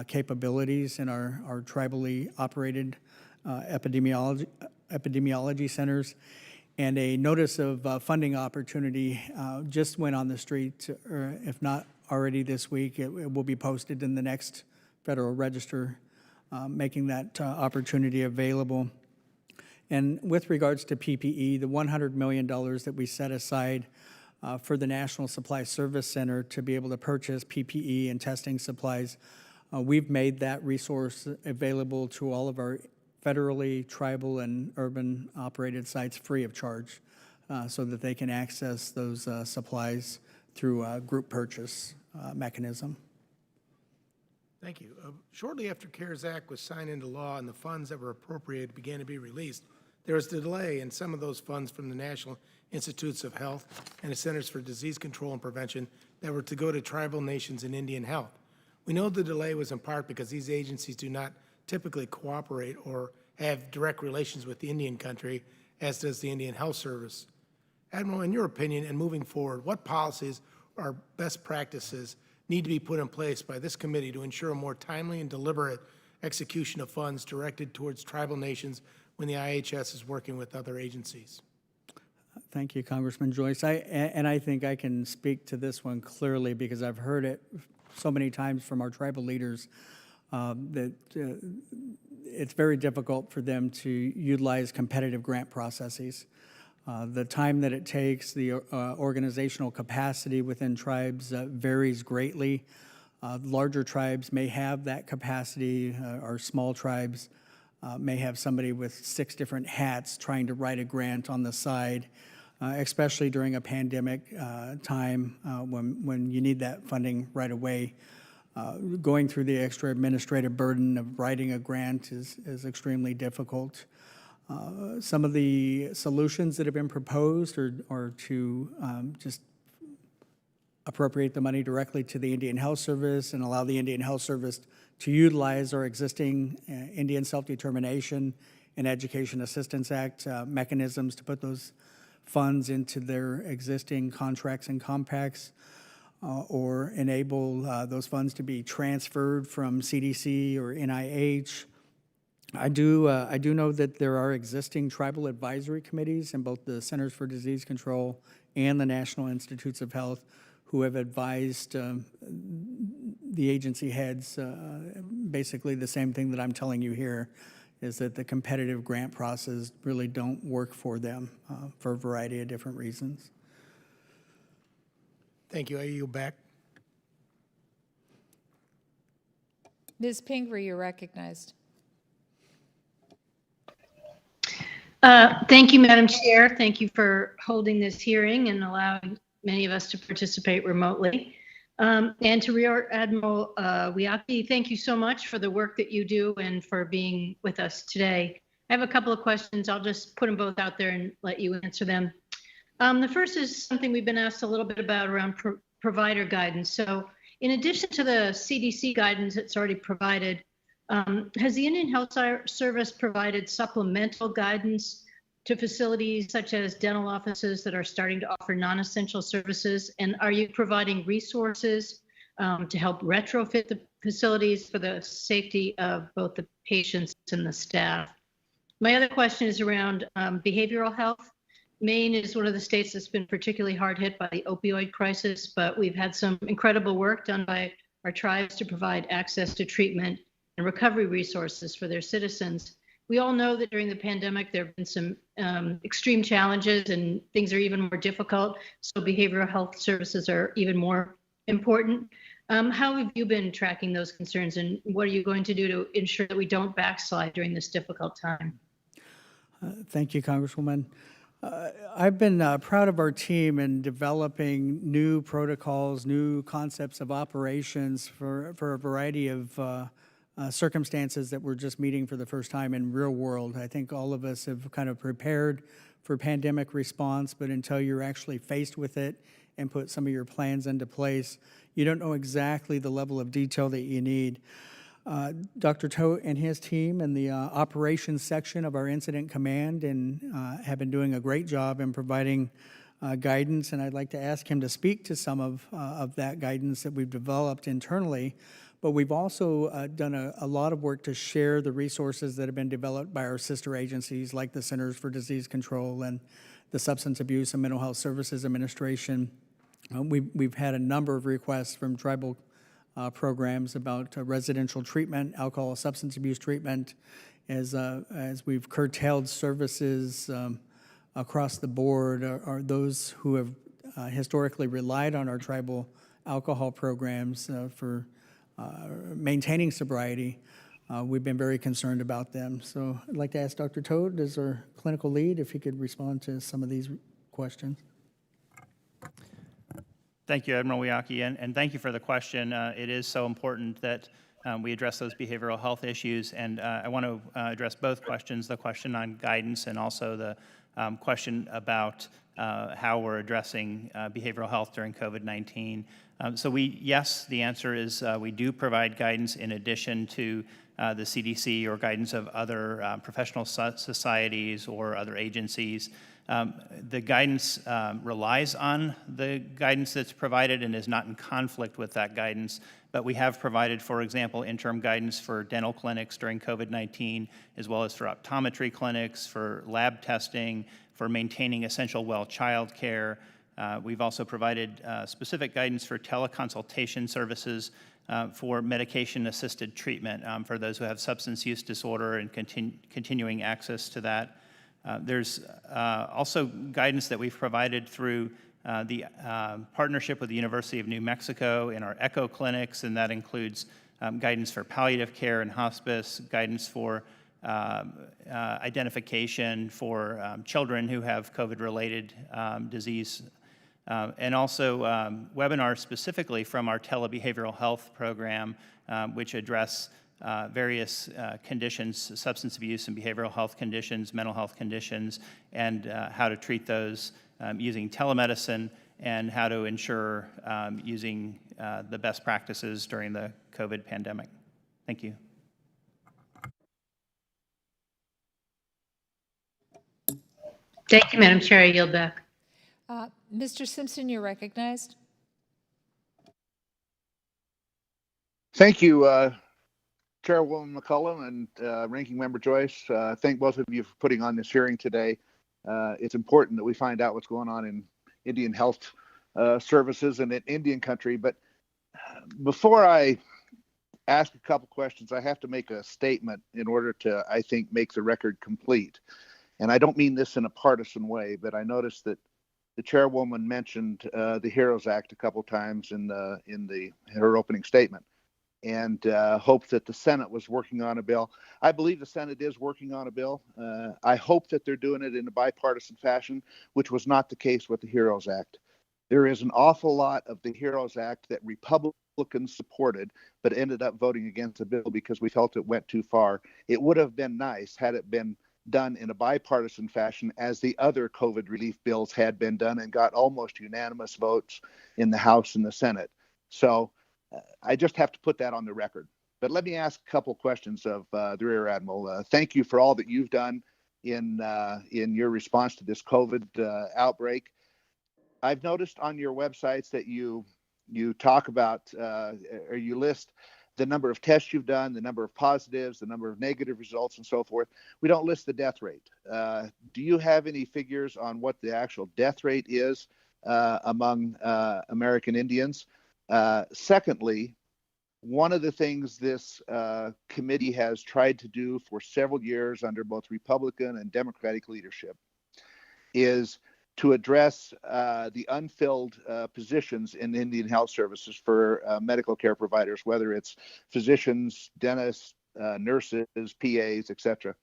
Speaker 4: capabilities in our tribally operated epidemiology centers. And a notice of funding opportunity just went on the street, or if not already this week, it will be posted in the next Federal Register, making that opportunity available. And with regards to PPE, the $100 million that we set aside for the National Supply Service Center to be able to purchase PPE and testing supplies, we've made that resource available to all of our federally, tribal, and urban operated sites free of charge so that they can access those supplies through a group purchase mechanism.
Speaker 2: Thank you. Shortly after CARES Act was signed into law and the funds that were appropriated began to be released, there was a delay in some of those funds from the National Institutes of Health and the Centers for Disease Control and Prevention that were to go to tribal nations and Indian health. We know the delay was in part because these agencies do not typically cooperate or have direct relations with the Indian country, as does the Indian Health Service. Admiral, in your opinion, and moving forward, what policies or best practices need to be put in place by this committee to ensure a more timely and deliberate execution of funds directed towards tribal nations when the IHS is working with other agencies?
Speaker 4: Thank you, Congressman Joyce. I think I can speak to this one clearly because I've heard it so many times from our tribal leaders that it's very difficult for them to utilize competitive grant processes. The time that it takes, the organizational capacity within tribes varies greatly. Larger tribes may have that capacity, or small tribes may have somebody with 6 different hats trying to write a grant on the side, especially during a pandemic time when you need that funding right away. Going through the extra administrative burden of writing a grant is extremely difficult. Some of the solutions that have been proposed are to just appropriate the money directly to the Indian Health Service and allow the Indian Health Service to utilize our existing Indian Self-Determination and Education Assistance Act mechanisms to put those funds into their existing contracts and compacts, or enable those funds to be transferred from CDC or NIH. I do know that there are existing tribal advisory committees in both the Centers for Disease Control and the National Institutes of Health who have advised the agency heads basically the same thing that I'm telling you here, is that the competitive grant process really don't work for them for a variety of different reasons.
Speaker 2: Thank you. I yield back.
Speaker 1: Ms. Pingree, you're recognized.
Speaker 5: Thank you, Madam Chair. Thank you for holding this hearing and allowing many of us to participate remotely. And to Rear Admiral Abuhiki, thank you so much for the work that you do and for being with us today. I have a couple of questions. I'll just put them both out there and let you answer them. The first is something we've been asked a little bit about around provider guidance. So in addition to the CDC guidance that's already provided, has the Indian Health Service provided supplemental guidance to facilities such as dental offices that are starting to offer non-essential services? And are you providing resources to help retrofit the facilities for the safety of both the patients and the staff? My other question is around behavioral health. Maine is one of the states that's been particularly hard hit by the opioid crisis, but we've had some incredible work done by our tribes to provide access to treatment and recovery resources for their citizens. We all know that during the pandemic, there have been some extreme challenges and things are even more difficult. So behavioral health services are even more important. How have you been tracking those concerns, and what are you going to do to ensure that we don't backslide during this difficult time?
Speaker 4: Thank you, Congresswoman. I've been proud of our team in developing new protocols, new concepts of operations for a variety of circumstances that we're just meeting for the first time in real world. I think all of us have kind of prepared for pandemic response, but until you're actually faced with it and put some of your plans into place, you don't know exactly the level of detail that you need. Dr. Tote and his team and the operations section of our incident command have been doing a great job in providing guidance, and I'd like to ask him to speak to some of that guidance that we've developed internally. But we've also done a lot of work to share the resources that have been developed by our sister agencies like the Centers for Disease Control and the Substance Abuse and Mental Health Services Administration. We've had a number of requests from tribal programs about residential treatment, alcohol, substance abuse treatment, as we've curtailed services across the board. Are those who have historically relied on our tribal alcohol programs for maintaining sobriety, we've been very concerned about them. So I'd like to ask Dr. Tote, as our clinical lead, if he could respond to some of these questions.
Speaker 6: Thank you, Admiral Abuhiki, and thank you for the question. It is so important that we address those behavioral health issues, and I want to address both questions, the question on guidance and also the question about how we're addressing behavioral health during COVID-19. Yes, the answer is we do provide guidance in addition to the CDC or guidance of other professional societies or other agencies. The guidance relies on the guidance that's provided and is not in conflict with that guidance, but we have provided, for example, interim guidance for dental clinics during COVID-19, as well as for optometry clinics, for lab testing, for maintaining essential well child care. We've also provided specific guidance for teleconsultation services for medication-assisted treatment for those who have substance use disorder and continuing access to that. There's also guidance that we've provided through the partnership with the University of New Mexico in our ECHO clinics, and that includes guidance for palliative care and hospice, guidance for identification for children who have COVID-related disease, and also webinars specifically from our telebehavioral health program, which address various conditions, substance abuse and behavioral health conditions, mental health conditions, and how to treat those using telemedicine and how to ensure using the best practices during the COVID pandemic. Thank you.
Speaker 5: Thank you, Madam Chair. I yield back.
Speaker 1: Mr. Simpson, you're recognized.
Speaker 7: Thank you, Chairwoman McCollum and Ranking Member Joyce. Thank both of you for putting on this hearing today. It's important that we find out what's going on in Indian health services and in Indian country. But before I ask a couple questions, I have to make a statement in order to, I think, make the record complete. And I don't mean this in a partisan way, but I noticed that the chairwoman mentioned the HEROES Act a couple times in her opening statement. and hoped that the Senate was working on a bill. I believe the Senate is working on a bill. I hope that they're doing it in a bipartisan fashion, which was not the case with the HEROES Act. There is an awful lot of the HEROES Act that Republicans supported, but ended up voting against the bill because we felt it went too far. It would have been nice had it been done in a bipartisan fashion, as the other COVID relief bills had been done and got almost unanimous votes in the House and the Senate. So I just have to put that on the record. But let me ask a couple questions of the Rear Admiral. Thank you for all that you've done in your response to this COVID outbreak. I've noticed on your websites that you talk about or you list the number of tests you've done, the number of positives, the number of negative results, and so forth. We don't list the death rate. Do you have any figures on what the actual death rate is among American Indians? Secondly, one of the things this committee has tried to do for several years under both Republican and Democratic leadership is to address the unfilled positions in Indian Health Services for medical care providers, whether it's physicians, dentists, nurses, PAs, etc.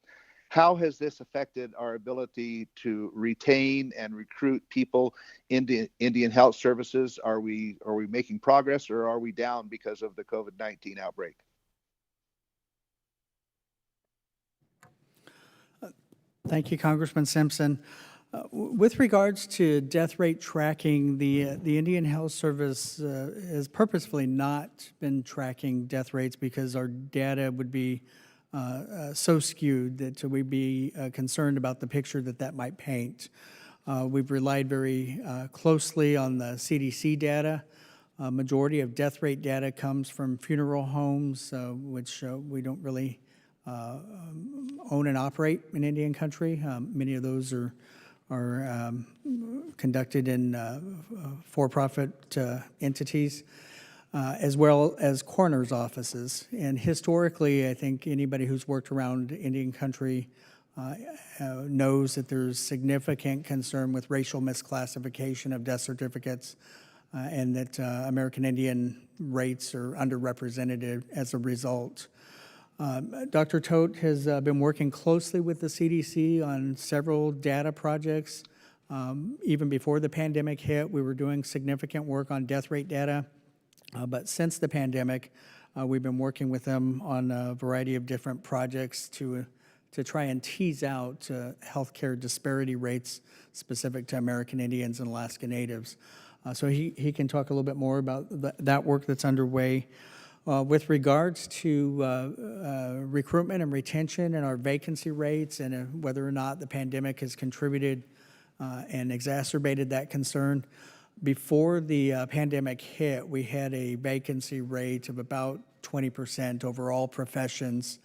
Speaker 7: How has this affected our ability to retain and recruit people into Indian Health Services? Are we making progress, or are we down because of the COVID-19 outbreak?
Speaker 4: Thank you, Congressman Simpson. With regards to death rate tracking, the Indian Health Service has purposefully not been tracking death rates because our data would be so skewed that we'd be concerned about the picture that might paint. We've relied very closely on the CDC data. Majority of death rate data comes from funeral homes, which we don't really own and operate in Indian country. Many of those are conducted in for-profit entities, as well as coroner's offices. And historically, I think anybody who's worked around Indian country knows that there's significant concern with racial misclassification of death certificates, and that American Indian rates are underrepresented as a result. Dr. Todt has been working closely with the CDC on several data projects. Even before the pandemic hit, we were doing significant work on death rate data. But since the pandemic, we've been working with them on a variety of different projects to try and tease out healthcare disparity rates specific to American Indians and Alaska Natives. So he can talk a little bit more about that work that's underway. With regards to recruitment and retention and our vacancy rates, and whether or not the pandemic has contributed and exacerbated that concern, before the pandemic hit, we had a vacancy rate of about 20% over all professions.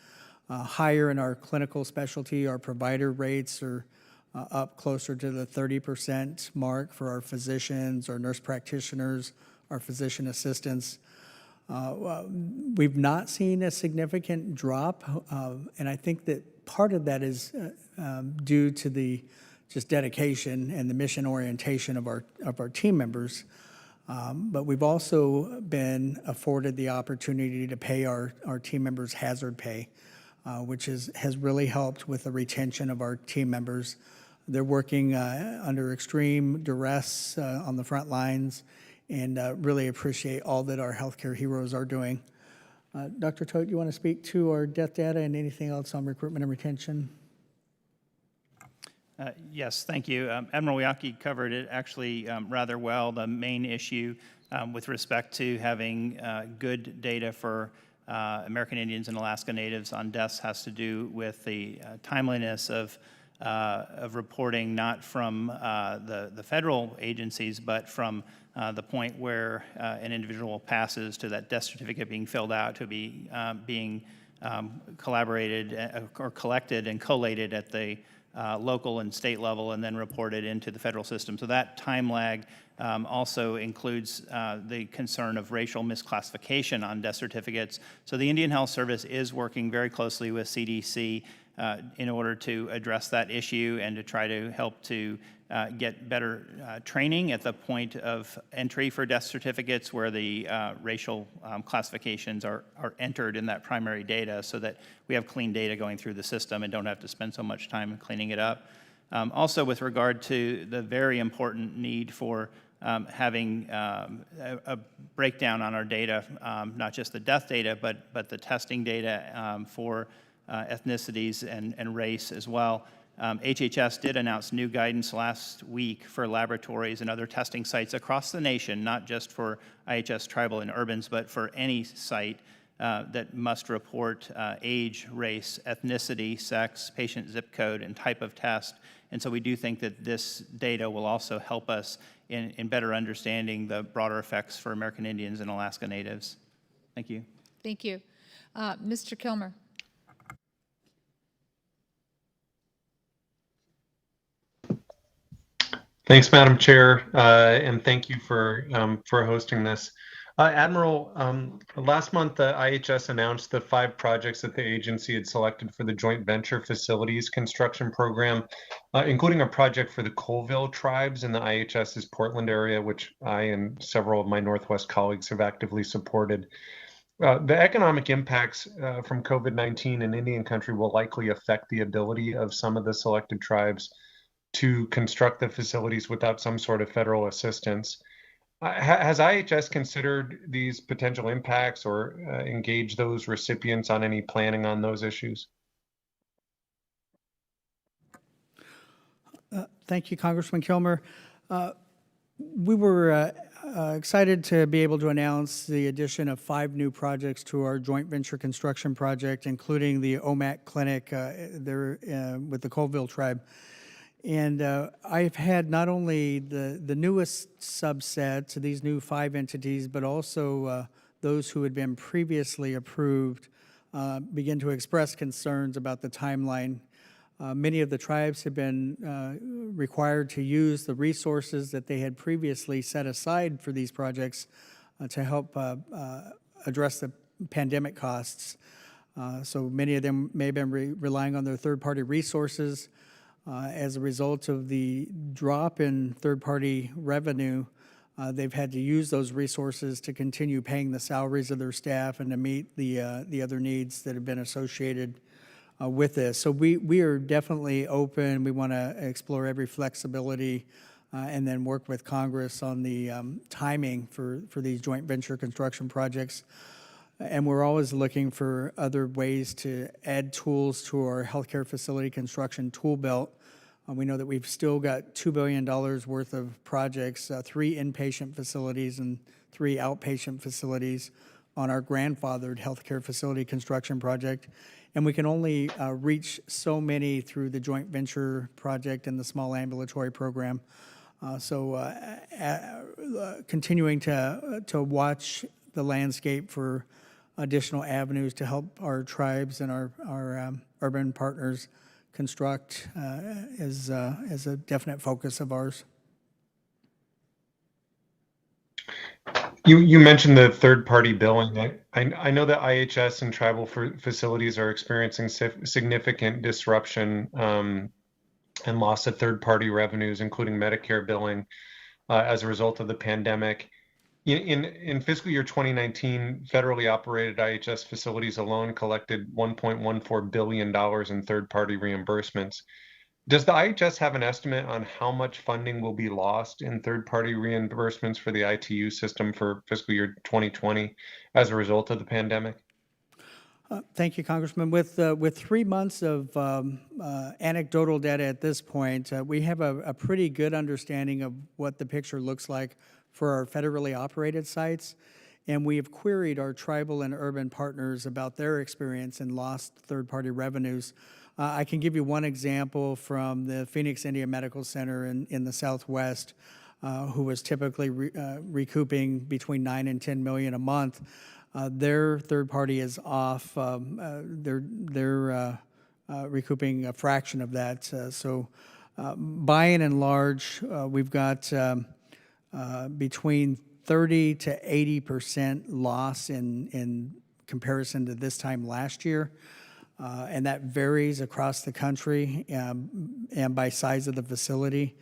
Speaker 4: Higher in our clinical specialty, our provider rates are up closer to the 30% mark for our physicians, our nurse practitioners, our physician assistants. We've not seen a significant drop, and I think that part of that is due to the just dedication and the mission orientation of our team members. But we've also been afforded the opportunity to pay our team members hazard pay, which has really helped with the retention of our team members. They're working under extreme duress on the front lines, and really appreciate all that our healthcare heroes are doing. Dr. Todt, you want to speak to our death data and anything else on recruitment and retention?
Speaker 6: Yes, thank you. Admiral Abuhiki covered it actually rather well. The main issue with respect to having good data for American Indians and Alaska Natives on deaths has to do with the timeliness of reporting, not from the federal agencies, but from the point where an individual passes to that death certificate being filled out to being collaborated or collected and collated at the local and state level, and then reported into the federal system. So that time lag also includes the concern of racial misclassification on death certificates. So the Indian Health Service is working very closely with CDC in order to address that issue and to try to help to get better training at the point of entry for death certificates where the racial classifications are entered in that primary data so that we have clean data going through the system and don't have to spend so much time cleaning it up. Also, with regard to the very important need for having a breakdown on our data, not just the death data, but the testing data for ethnicities and race as well. HHS did announce new guidance last week for laboratories and other testing sites across the nation, not just for IHS tribal and urbans, but for any site that must report age, race, ethnicity, sex, patient zip code, and type of test. And so we do think that this data will also help us in better understanding the broader effects for American Indians and Alaska Natives. Thank you.
Speaker 1: Thank you. Mr. Kilmer.
Speaker 8: Thanks, Madam Chair, and thank you for hosting this. Admiral, last month, IHS announced the 5 projects that the agency had selected for the joint venture facilities construction program, including a project for the Colville tribes in the IHS's Portland area, which I and several of my Northwest colleagues have actively supported. The economic impacts from COVID-19 in Indian country will likely affect the ability of some of the selected tribes to construct the facilities without some sort of federal assistance. Has IHS considered these potential impacts or engaged those recipients on any planning on those issues?
Speaker 4: Thank you, Congressman Kilmer. We were excited to be able to announce the addition of 5 new projects to our joint venture construction project, including the OMAC clinic there with the Colville tribe. And I've had not only the newest subset to these new 5 entities, but also those who had been previously approved begin to express concerns about the timeline. Many of the tribes have been required to use the resources that they had previously set aside for these projects to help address the pandemic costs. So many of them may have been relying on their third-party resources. As a result of the drop in third-party revenue, they've had to use those resources to continue paying the salaries of their staff and to meet the other needs that have been associated with this. So we are definitely open. We want to explore every flexibility and then work with Congress on the timing for these joint venture construction projects. And we're always looking for other ways to add tools to our healthcare facility construction tool belt. We know that we've still got $2 billion worth of projects, 3 inpatient facilities and 3 outpatient facilities on our grandfathered healthcare facility construction project. And we can only reach so many through the joint venture project and the small ambulatory program. Continuing to watch the landscape for additional avenues to help our tribes and our urban partners construct is a definite focus of ours.
Speaker 8: You mentioned the third-party billing. I know that IHS and tribal facilities are experiencing significant disruption and loss of third-party revenues, including Medicare billing, as a result of the pandemic. In fiscal year 2019, federally operated IHS facilities alone collected $1.14 billion in third-party reimbursements. Does the IHS have an estimate on how much funding will be lost in third-party reimbursements for the ITU system for fiscal year 2020 as a result of the pandemic?
Speaker 4: Thank you, Congressman. With 3 months of anecdotal data at this point, we have a pretty good understanding of what the picture looks like for our federally operated sites, and we have queried our tribal and urban partners about their experience in lost third-party revenues. I can give you one example from the Phoenix Indian Medical Center in the Southwest, who was typically recouping between $9 and $10 million a month. Their third party is off. They're recouping a fraction of that. So by and large, we've got between 30 to 80% loss in comparison to this time last year. and that varies across the country and by size of the facility.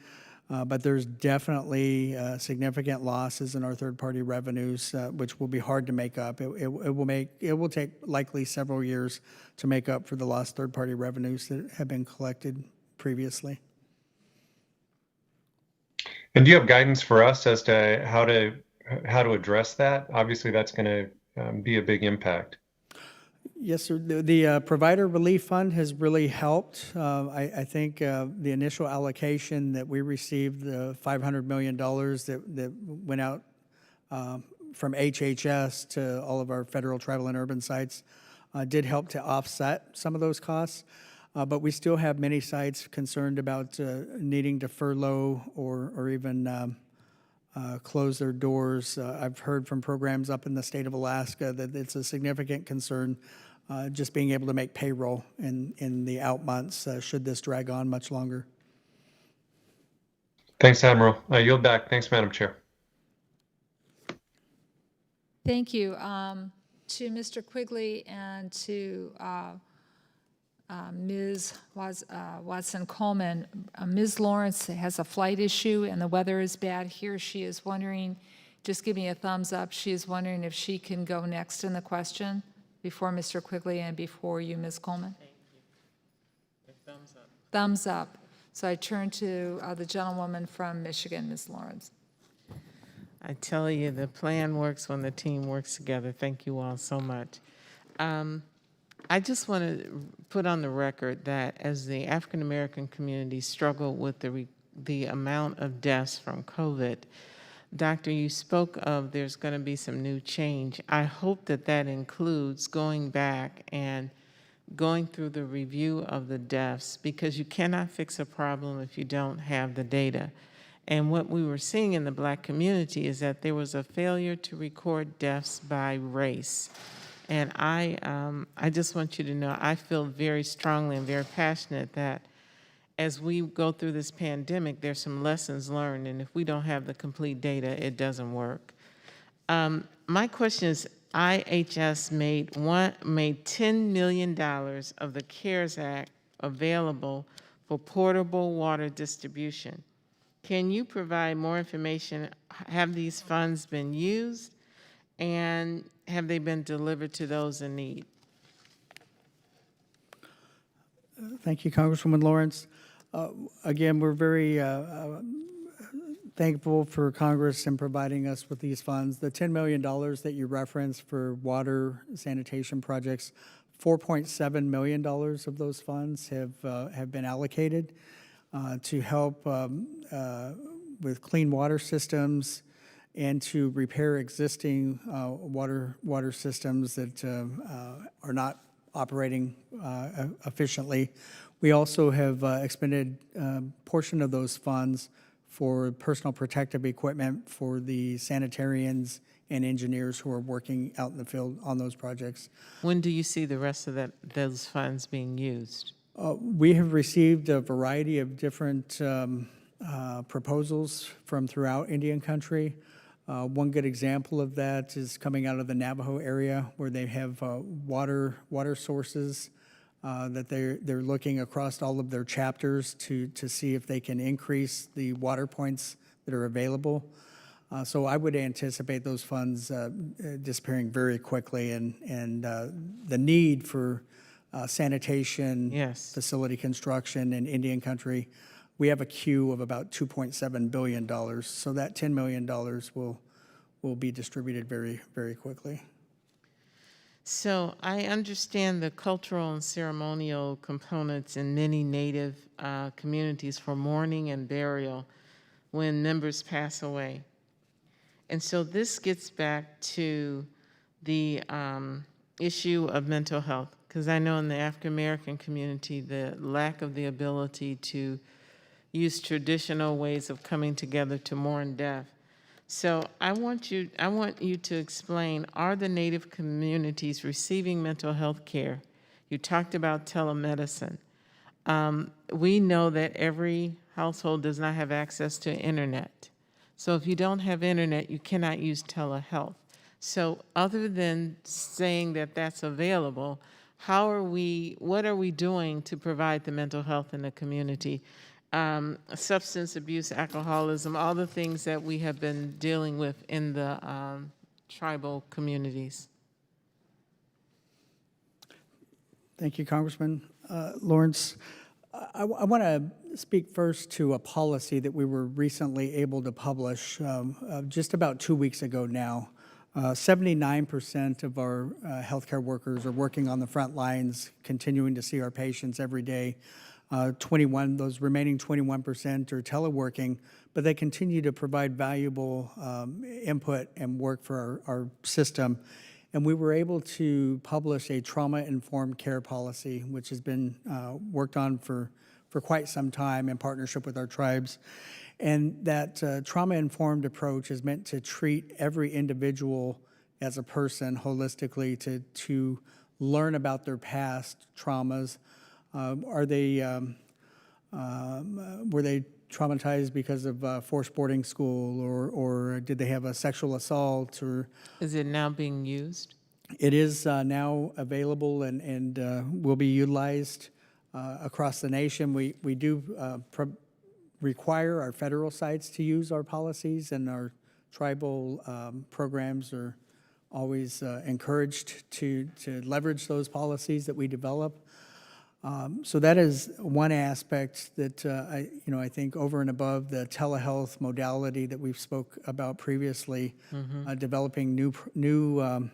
Speaker 4: But there's definitely significant losses in our third-party revenues, which will be hard to make up. It will take likely several years to make up for the lost third-party revenues that have been collected previously.
Speaker 8: And do you have guidance for us as to how to address that? Obviously, that's going to be a big impact. Yes,
Speaker 4: sir. The Provider Relief Fund has really helped. I think the initial allocation that we received, the $500 million that went out from HHS to all of our federal travel and urban sites, did help to offset some of those costs. But we still have many sites concerned about needing to furlough or even close their doors. I've heard from programs up in the state of Alaska that it's a significant concern just being able to make payroll in the out months should this drag on much longer.
Speaker 8: Thanks, Admiral. I yield back. Thanks, Madam Chair.
Speaker 1: Thank you to Mr. Quigley and to Ms. Watson-Coleman. Ms. Lawrence has a flight issue and the weather is bad here. She is wondering, just give me a thumbs up, she is wondering if she can go next in the question before Mr. Quigley and before you, Ms. Coleman.
Speaker 3: Thank you. Thumbs up.
Speaker 1: Thumbs up. So I turn to the gentlewoman from Michigan, Ms. Lawrence.
Speaker 3: I tell you, the plan works when the team works together. Thank you all so much. I just want to put on the record that as the African American community struggle with the amount of deaths from COVID, Doctor, you spoke of there's going to be some new change. I hope that that includes going back and going through the review of the deaths, because you cannot fix a problem if you don't have the data. And what we were seeing in the Black community is that there was a failure to record deaths by race. And I just want you to know, I feel very strongly and very passionate that as we go through this pandemic, there's some lessons learned, and if we don't have the complete data, it doesn't work. My question is, IHS made $10 million of the CARES Act available for portable water distribution. Can you provide more information? Have these funds been used, and have they been delivered to those in need?
Speaker 4: Thank you, Congresswoman Lawrence. Again, we're very thankful for Congress in providing us with these funds. The $10 million that you referenced for water sanitation projects, $4.7 million of those funds have been allocated to help with clean water systems and to repair existing water systems that are not operating efficiently. We also have expended a portion of those funds for personal protective equipment for the sanitarians and engineers who are working out in the field on those projects.
Speaker 3: When do you see the rest of those funds being used?
Speaker 4: We have received a variety of different proposals from throughout Indian country. One good example of that is coming out of the Navajo area, where they have water sources that they're looking across all of their chapters to see if they can increase the water points that are available. So I would anticipate those funds disappearing very quickly, and the need for sanitation,
Speaker 3: yes,
Speaker 4: facility construction in Indian country, we have a queue of about $2.7 billion. So that $10 million will be distributed very, very quickly.
Speaker 3: So I understand the cultural and ceremonial components in many Native communities for mourning and burial when members pass away. And so this gets back to the issue of mental health, because I know in the African American community, the lack of the ability to use traditional ways of coming together to mourn death. So I want you to explain, are the Native communities receiving mental health care? You talked about telemedicine. We know that every household does not have access to internet. So if you don't have internet, you cannot use telehealth. So other than saying that that's available, what are we doing to provide the mental health in the community? Substance abuse, alcoholism, all the things that we have been dealing with in the tribal communities.
Speaker 4: Thank you, Congressman Lawrence. I want to speak first to a policy that we were recently able to publish just about 2 weeks ago now. 79% of our healthcare workers are working on the front lines, continuing to see our patients every day. Those remaining 21% are teleworking, but they continue to provide valuable input and work for our system. And we were able to publish a trauma-informed care policy, which has been worked on for quite some time in partnership with our tribes. And that trauma-informed approach is meant to treat every individual as a person holistically, to learn about their past traumas. Were they traumatized because of forced boarding school, or did they have a sexual assault? Or
Speaker 3: Is it now being used?
Speaker 4: it is now available and will be utilized across the nation. We do require our federal sites to use our policies, and our tribal programs are always encouraged to leverage those policies that we develop. So that is one aspect that I think over and above the telehealth modality that we've spoke about previously, developing new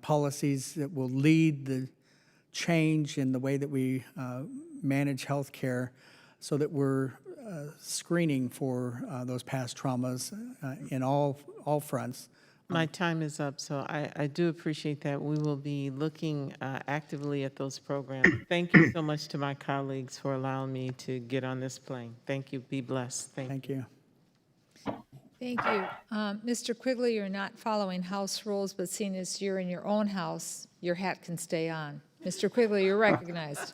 Speaker 4: policies that will lead the change in the way that we manage healthcare, so that we're screening for those past traumas in all fronts.
Speaker 3: My time is up, so I do appreciate that. We will be looking actively at those programs. Thank you so much to my colleagues for allowing me to get on this plane. Thank you. Be blessed.
Speaker 4: Thank you.
Speaker 1: Thank you. Mr. Quigley, you're not following house rules, but seeing as you're in your own house, your hat can stay on. Mr. Quigley, you're recognized.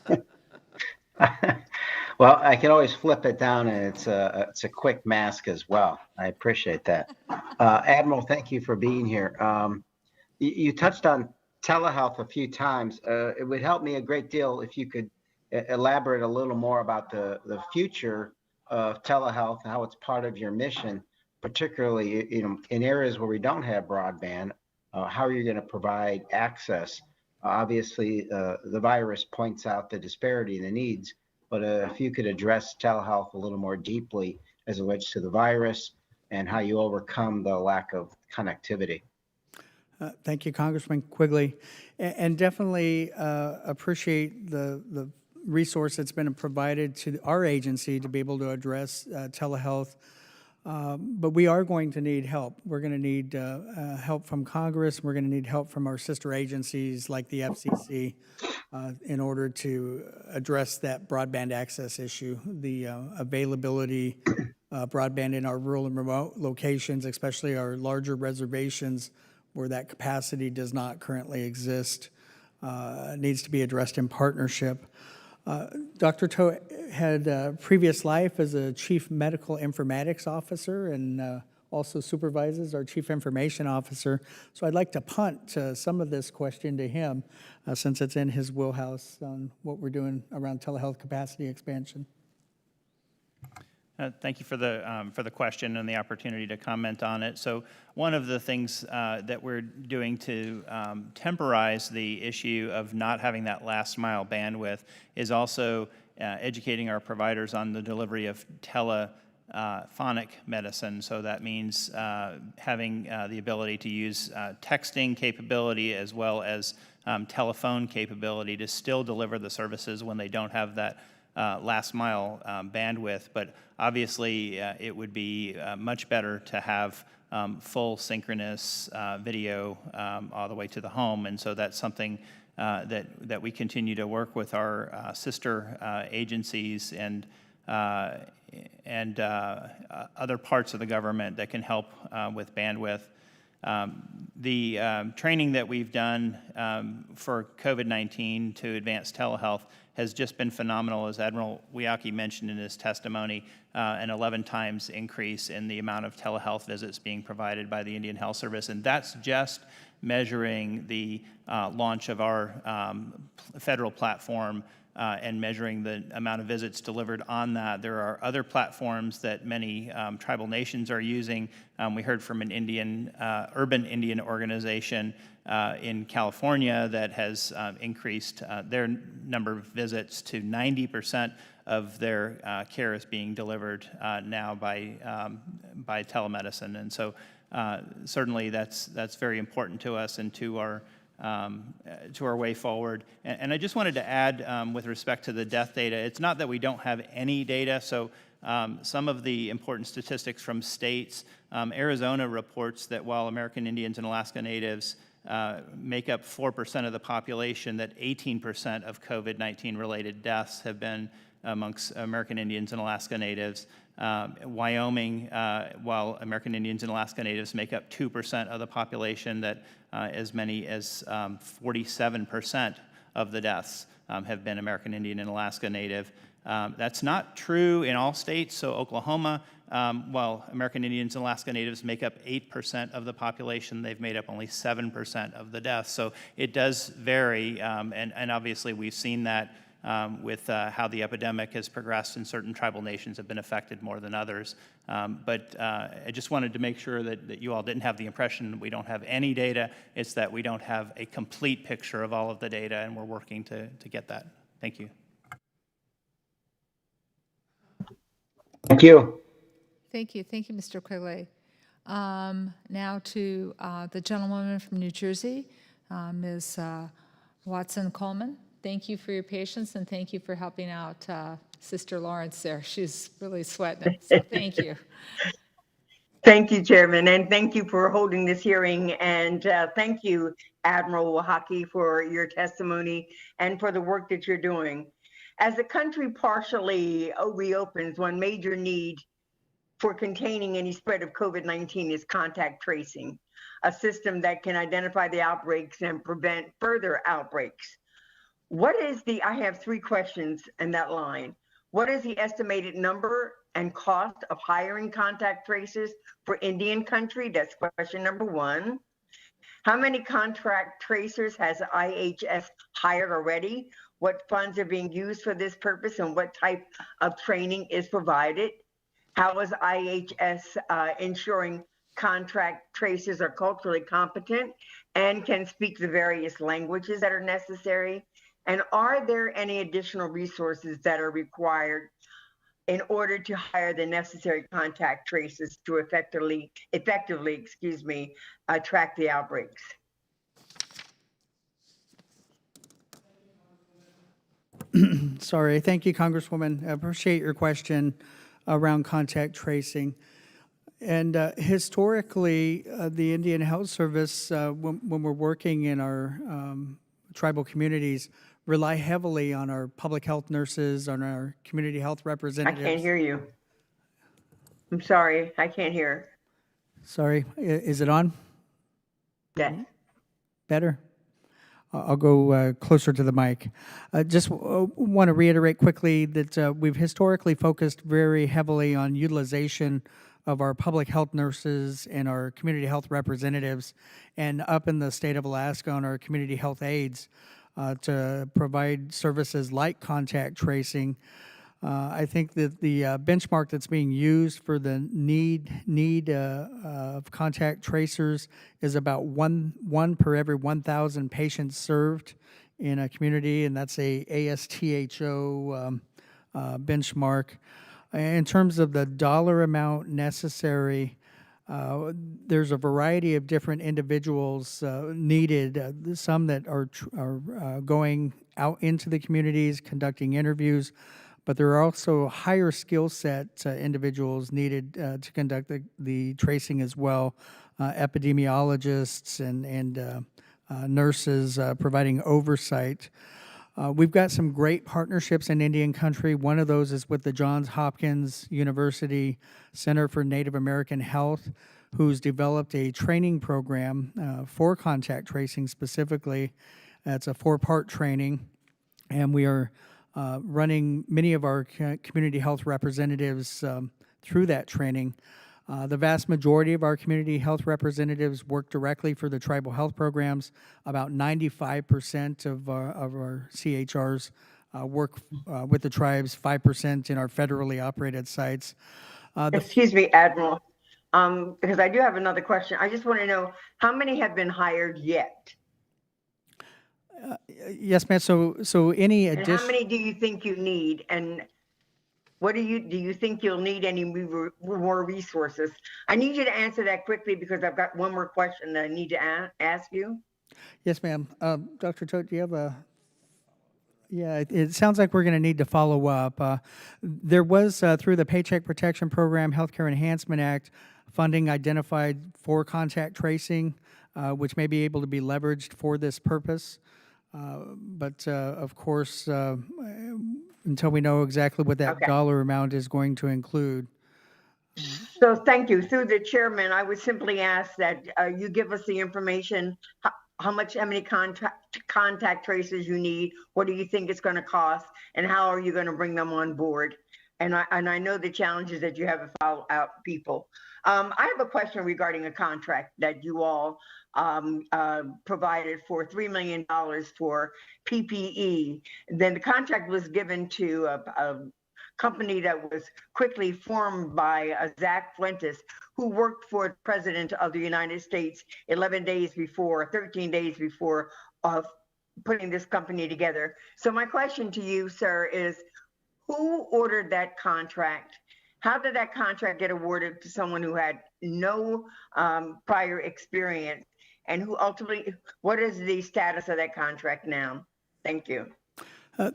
Speaker 9: Well, I can always flip it down, and it's a quick mask as well. I appreciate that. Admiral, thank you for being here. You touched on telehealth a few times. It would help me a great deal if you could elaborate a little more about the future of telehealth, how it's part of your mission, particularly in areas where we don't have broadband. How are you going to provide access? Obviously, the virus points out the disparity in the needs, but if you could address telehealth a little more deeply as it relates to the virus and how you overcome the lack of connectivity.
Speaker 4: Thank you, Congressman Quigley, and definitely appreciate the resource that's been provided to our agency to be able to address telehealth. But we are going to need help. We're going to need help from Congress. We're going to need help from our sister agencies like the FCC in order to address that broadband access issue, the availability broadband in our rural and remote locations, especially our larger reservations where that capacity does not currently exist, needs to be addressed in partnership. Dr. Toe had a previous life as a chief medical informatics officer and also supervises our chief information officer. So I'd like to punt some of this question to him since it's in his wheelhouse on what we're doing around telehealth capacity expansion.
Speaker 6: Thank you for the question and the opportunity to comment on it. So one of the things that we're doing to temporize the issue of not having that last mile bandwidth is also educating our providers on the delivery of telephonic medicine. So that means having the ability to use texting capability as well as telephone capability to still deliver the services when they don't have that last mile bandwidth. But obviously, it would be much better to have full synchronous video all the way to the home. And so that's something that we continue to work with our sister agencies and other parts of the government that can help with bandwidth. The training that we've done for COVID-19 to advance telehealth has just been phenomenal. As Admiral Abuhiki mentioned in his testimony, an 11 times increase in the amount of telehealth visits being provided by the Indian Health Service. And that's just measuring the launch of our federal platform and measuring the amount of visits delivered on that. There are other platforms that many tribal nations are using. We heard from an urban Indian organization in California that has increased their number of visits to 90% of their care is being delivered now by telemedicine. And so certainly that's very important to us and to our way forward. And I just wanted to add with respect to the death data, it's not that we don't have any data. So some of the important statistics from states, Arizona reports that while American Indians and Alaska Natives make up 4% of the population, that 18% of COVID-19 related deaths have been amongst American Indians and Alaska Natives. Wyoming, while American Indians and Alaska Natives make up 2% of the population, that as many as 47% of the deaths have been American Indian and Alaska Native. That's not true in all states. So Oklahoma, while American Indians and Alaska Natives make up 8% of the population, they've made up only 7% of the deaths. So it does vary, and obviously we've seen that with how the epidemic has progressed, and certain tribal nations have been affected more than others. But I just wanted to make sure that you all didn't have the impression that we don't have any data. It's that we don't have a complete picture of all of the data, and we're working to get that. Thank you.
Speaker 9: Thank you.
Speaker 1: Thank you, Mr. Quigley. Now to the gentlewoman from New Jersey, Ms. Watson-Coleman. Thank you for your patience, and thank you for helping out Sister Lawrence there. She's really sweating it, so thank you.
Speaker 10: Thank you, Chairman, and thank you for holding this hearing, and thank you, Admiral Abuhiki, for your testimony and for the work that you're doing. As the country partially reopens, one major need for containing any spread of COVID-19 is contact tracing, a system that can identify the outbreaks and prevent further outbreaks. I have three questions in that line. What is the estimated number and cost of hiring contact tracers for Indian country? That's question number one. How many contract tracers has IHS hired already? What funds are being used for this purpose, and what type of training is provided? How is IHS ensuring contract tracers are culturally competent and can speak the various languages that are necessary? And are there any additional resources that are required in order to hire the necessary contact tracers to effectively track the outbreaks?
Speaker 4: Sorry. Thank you, Congresswoman. I appreciate your question around contact tracing. And historically, the Indian Health Service, when we're working in our tribal communities, rely heavily on our public health nurses, on our community health
Speaker 10: I
Speaker 4: representatives.
Speaker 10: can't hear you. I'm sorry, I can't hear.
Speaker 4: Sorry, is it on?
Speaker 10: Yes.
Speaker 4: Better? I'll go closer to the mic. Just want to reiterate quickly that we've historically focused very heavily on utilization of our public health nurses and our community health representatives, and up in the state of Alaska on our community health aides to provide services like contact tracing. I think that the benchmark that's being used for the need of contact tracers is about one per every 1,000 patients served in a community, and that's a ASTHO benchmark. In terms of the dollar amount necessary, there's a variety of different individuals needed, some that are going out into the communities, conducting interviews, but there are also higher skill set individuals needed to conduct the tracing as well, epidemiologists and nurses providing oversight. We've got some great partnerships in Indian country. One of those is with the Johns Hopkins University Center for Native American Health, who's developed a training program for contact tracing specifically. It's a 4-part training, and we are running many of our community health representatives through that training. The vast majority of our community health representatives work directly for the tribal health programs. About 95% of our CHRs work with the tribes, 5% in our federally operated sites.
Speaker 10: Excuse me, Admiral, because I do have another question. I just want to know how many have been hired yet?
Speaker 4: Yes, ma'am. So any
Speaker 10: And how
Speaker 4: addition?
Speaker 10: many do you think you need? And what do you think you'll need any more resources? I need you to answer that quickly because I've got one more question that I need to ask you.
Speaker 4: Yes, ma'am. Dr. Tote, do you have a? Yeah, it sounds like we're going to need to follow up. There was, through the Paycheck Protection Program, Healthcare Enhancement Act, funding identified for contact tracing, which may be able to be leveraged for this purpose. But of course, until we know exactly what that dollar amount is going to include.
Speaker 10: So thank you. Through the chairman, I would simply ask that you give us the information, how many contact tracers you need, what do you think it's going to cost, and how are you going to bring them on board? And I know the challenges that you have to follow out people. I have a question regarding a contract that you all provided for $3 million for PPE. Then the contract was given to a company that was quickly formed by Zach Fuentes, who worked for the President of the United States 13 days before putting this company together. So my question to you, sir, is who ordered that contract? How did that contract get awarded to someone who had no prior experience? And who ultimately, what is the status of that contract now? Thank you.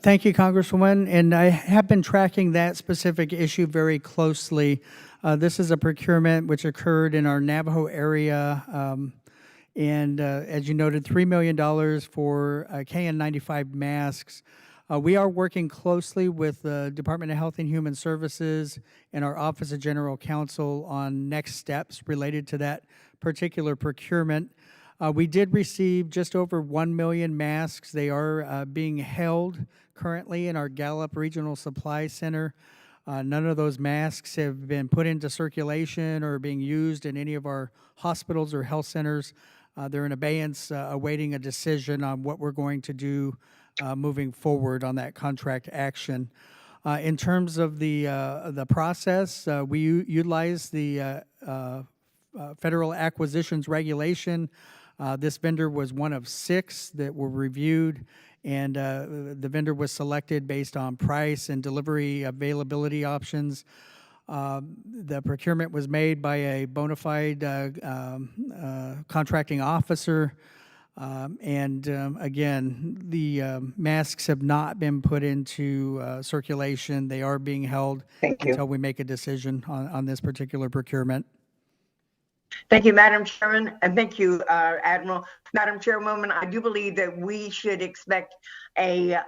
Speaker 4: Thank you, Congresswoman. And I have been tracking that specific issue very closely. This is a procurement which occurred in our Navajo area. And as you noted, $3 million for KN95 masks. We are working closely with the Department of Health and Human Services and our Office of General Counsel on next steps related to that particular procurement. We did receive just over 1 million masks. They are being held currently in our Gallup Regional Supply Center. None of those masks have been put into circulation or being used in any of our hospitals or health centers. They're in abeyance, awaiting a decision on what we're going to do moving forward on that contract action. In terms of the process, we utilize the Federal Acquisitions Regulation. This vendor was one of 6 that were reviewed, and the vendor was selected based on price and delivery availability options. The procurement was made by a bona fide contracting officer. Again, the masks have not been put into circulation. They are being held until we make a decision on this particular procurement.
Speaker 10: Thank you, Madam Chairman, and thank you, Admiral. Madam Chairwoman, I do believe that we should expect a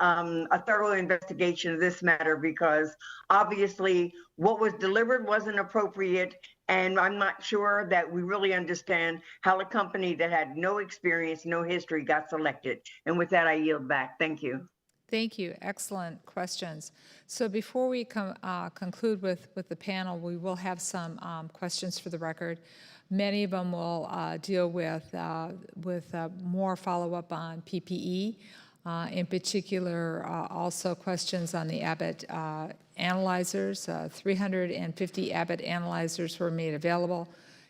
Speaker 10: thorough investigation of this matter because obviously what was delivered wasn't appropriate, and I'm not sure that we really understand how a company that had no experience, no history got selected. And with that, I yield back. Thank you.
Speaker 1: Thank you. Excellent questions. So before we conclude with the panel, we will have some questions for the record. Many of them will deal with more follow-up on PPE, in particular also questions on the Abbott analyzers. 350 Abbott analyzers were made available,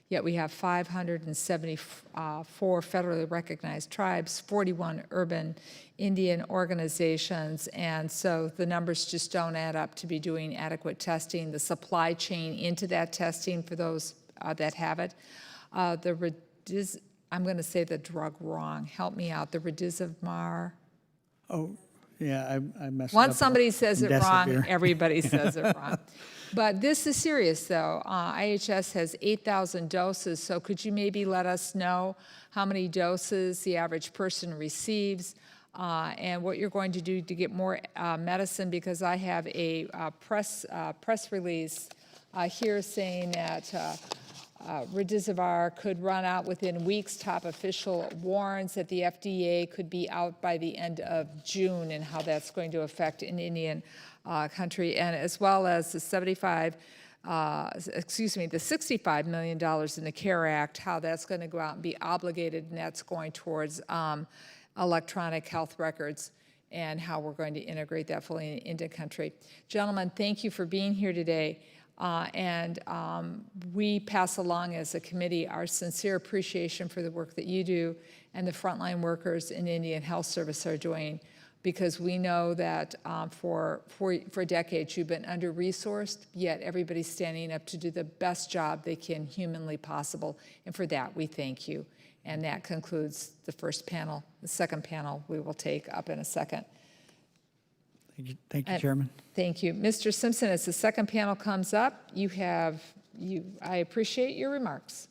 Speaker 1: yet we have 574 federally recognized tribes, 41 urban Indian organizations, and so the numbers just don't add up to be doing adequate testing. The supply chain into that testing for those that have it. I'm going to say the drug wrong. Help me out. The Redizivmar.
Speaker 4: Oh, yeah, I messed up.
Speaker 1: Once somebody says it wrong,
Speaker 4: Remdesivir.
Speaker 1: everybody says it wrong. But this is serious, though. IHS has 8,000 doses, so could you maybe let us know how many doses the average person receives and what you're going to do to get more medicine? Because I have a press release here saying that Redizivir could run out within weeks. Top official warns that the FDA could be out by the end of June, and how that's going to affect an Indian country, and as well as the 75 the $65 million in the CARE Act, how that's going to go out and be obligated, and that's going towards electronic health records and how we're going to integrate that fully into country. Gentlemen, thank you for being here today. We pass along as a committee our sincere appreciation for the work that you do and the frontline workers in Indian Health Service are doing, because we know that for decades you've been under-resourced, yet everybody's standing up to do the best job they can humanly possible, and for that we thank you. And that concludes the first panel. The second panel we will take up in a second.
Speaker 4: Thank you, Chairman.
Speaker 1: Thank you. Mr. Simpson, as the second panel comes up, I appreciate your remarks.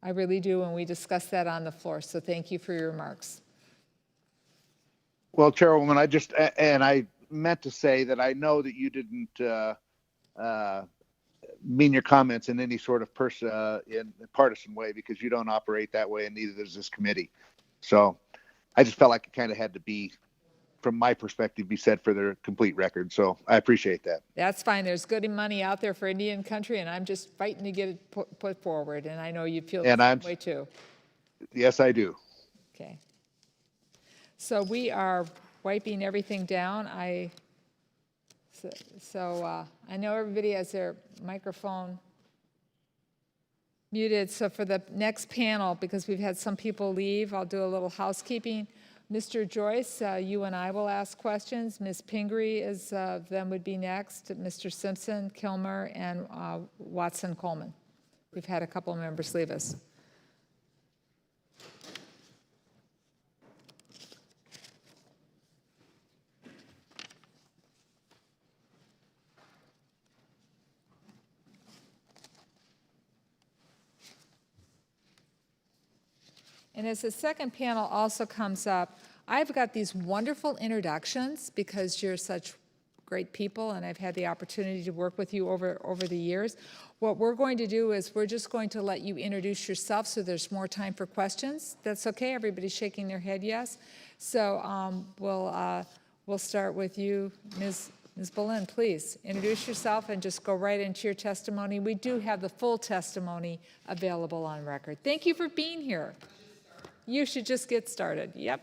Speaker 1: I really do, and we discussed that on the floor, so thank you for your remarks.
Speaker 7: Well, Chairwoman, I meant to say that I know that you didn't mean your comments in any sort of partisan way, because you don't operate that way, and neither does this committee. So I just felt like it kind of had to be, from my perspective, be said for the complete record. So I appreciate that.
Speaker 1: That's fine. There's good money out there for Indian country, and I'm just fighting to get it put forward, and I know you feel the same way too. Yes,
Speaker 7: I do.
Speaker 1: Okay. So we are wiping everything down. I know everybody has their microphone muted. So for the next panel, because we've had some people leave, I'll do a little housekeeping. Mr. Joyce, you and I will ask questions. Ms. Pingree then would be next. Mr. Simpson, Kilmer, and Watson Coleman. We've had a couple of members leave us. And as the second panel also comes up, I've got these wonderful introductions because you're such great people, and I've had the opportunity to work with you over the years. What we're going to do is we're just going to let you introduce yourself so there's more time for questions. That's okay? Everybody's shaking their head yes. So we'll start with you, Ms. Boleyn. Please introduce yourself and just go right into your testimony. We do have the full testimony available on record. Thank you for being here. You should just get started. Yep.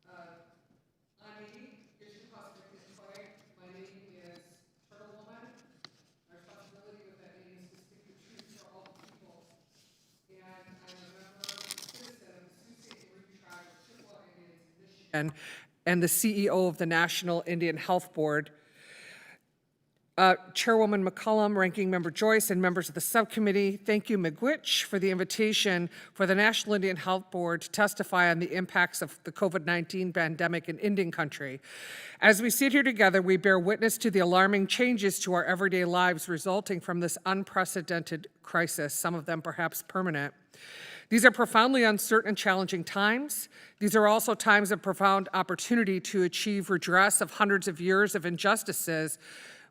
Speaker 11: My name is Chairwoman. My responsibility with that name is to speak the truth for all people. And I'm a member citizen of the Sioux State Marine Tribe of Chippewa Indians in Michigan and the CEO of the National Indian Health Board. Chairwoman McCollum, Ranking Member Joyce, and members of the subcommittee, thank you, Miigwech, for the invitation for the National Indian Health Board to testify on the impacts of the COVID-19 pandemic in Indian country. As we sit here together, we bear witness to the alarming changes to our everyday lives resulting from this unprecedented crisis, some of them perhaps permanent. These are profoundly uncertain and challenging times. These are also times of profound opportunity to achieve redress of hundreds of years of injustices,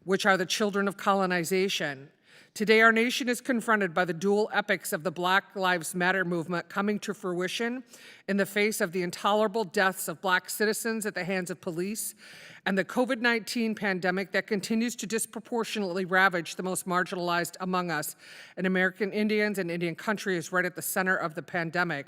Speaker 11: which are the children of colonization. Today, our nation is confronted by the dual epics of the Black Lives Matter movement coming to fruition in the face of the intolerable deaths of Black citizens at the hands of police and the COVID-19 pandemic that continues to disproportionately ravage the most marginalized among us. And American Indians and Indian country is right at the center of the pandemic.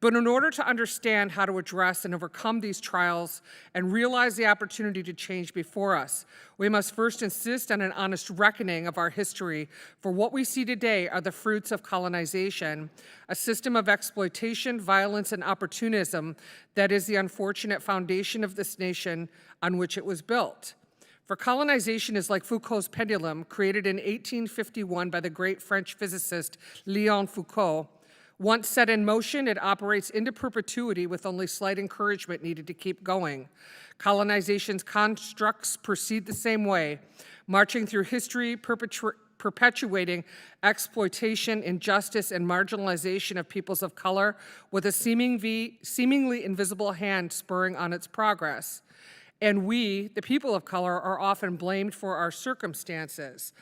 Speaker 11: But in order to understand how to address and overcome these trials and realize the opportunity to change before us, we must first insist on an honest reckoning of our history, for what we see today are the fruits of colonization, a system of exploitation, violence, and opportunism that is the unfortunate foundation of this nation on which it was built. For colonization is like Foucault's pendulum, created in 1851 by the great French physicist Léon Foucault. Once set in motion, it operates into perpetuity with only slight encouragement needed to keep going. Colonization's constructs proceed the same way, marching through history, perpetuating exploitation, injustice, and marginalization of peoples of color, with a seemingly invisible hand spurring on its progress. And we, the people of color, are often blamed for our circumstances.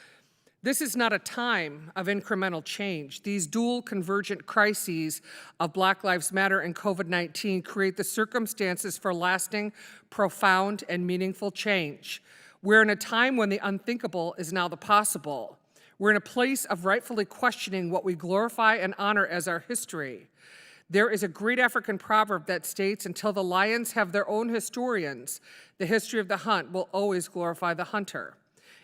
Speaker 11: This is not a time of incremental change. These dual convergent crises of Black Lives Matter and COVID-19 create the circumstances for lasting, profound, and meaningful change. We're in a time when the unthinkable is now the possible. We're in a place of rightfully questioning what we glorify and honor as our history. There is a great African proverb that states, until the lions have their own historians, the history of the hunt will always glorify the hunter.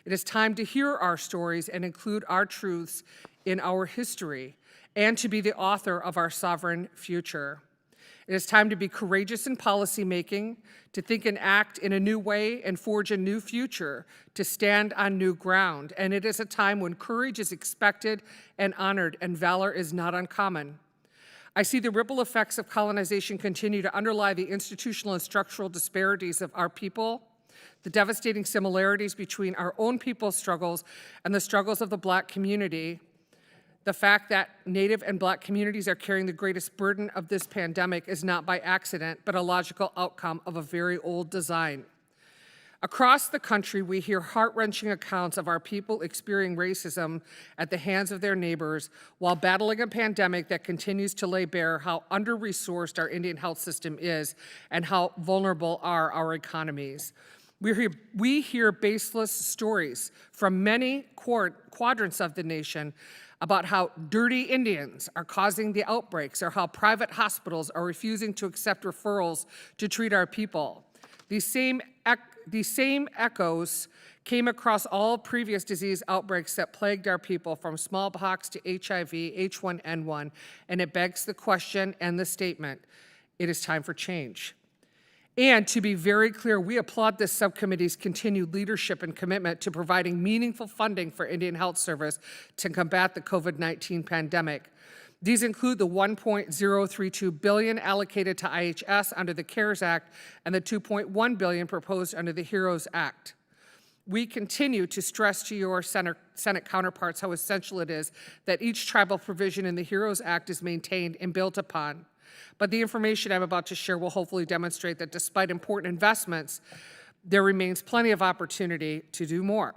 Speaker 11: It is time to hear our stories and include our truths in our history, and to be the author of our sovereign future. It is time to be courageous in policymaking, to think and act in a new way and forge a new future, to stand on new ground. And it is a time when courage is expected and honored, and valor is not uncommon. I see the ripple effects of colonization continue to underlie the institutional and structural disparities of our people, the devastating similarities between our own people's struggles and the struggles of the Black community. The fact that Native and Black communities are carrying the greatest burden of this pandemic is not by accident, but a logical outcome of a very old design. Across the country, we hear heart-wrenching accounts of our people experiencing racism at the hands of their neighbors while battling a pandemic that continues to lay bare how under-resourced our Indian health system is and how vulnerable are our economies. We hear baseless stories from many quadrants of the nation about how dirty Indians are causing the outbreaks, or how private hospitals are refusing to accept referrals to treat our people. These same echoes came across all previous disease outbreaks that plagued our people, from smallpox to HIV, H1N1, and it begs the question and the statement, it is time for change. And to be very clear, we applaud this subcommittee's continued leadership and commitment to providing meaningful funding for Indian Health Service to combat the COVID-19 pandemic. These include the $1.032 billion allocated to IHS under the CARES Act and the $2.1 billion proposed under the HEROES Act. We continue to stress to your Senate counterparts how essential it is that each tribal provision in the HEROES Act is maintained and built upon. But the information I'm about to share will hopefully demonstrate that despite important investments, there remains plenty of opportunity to do more.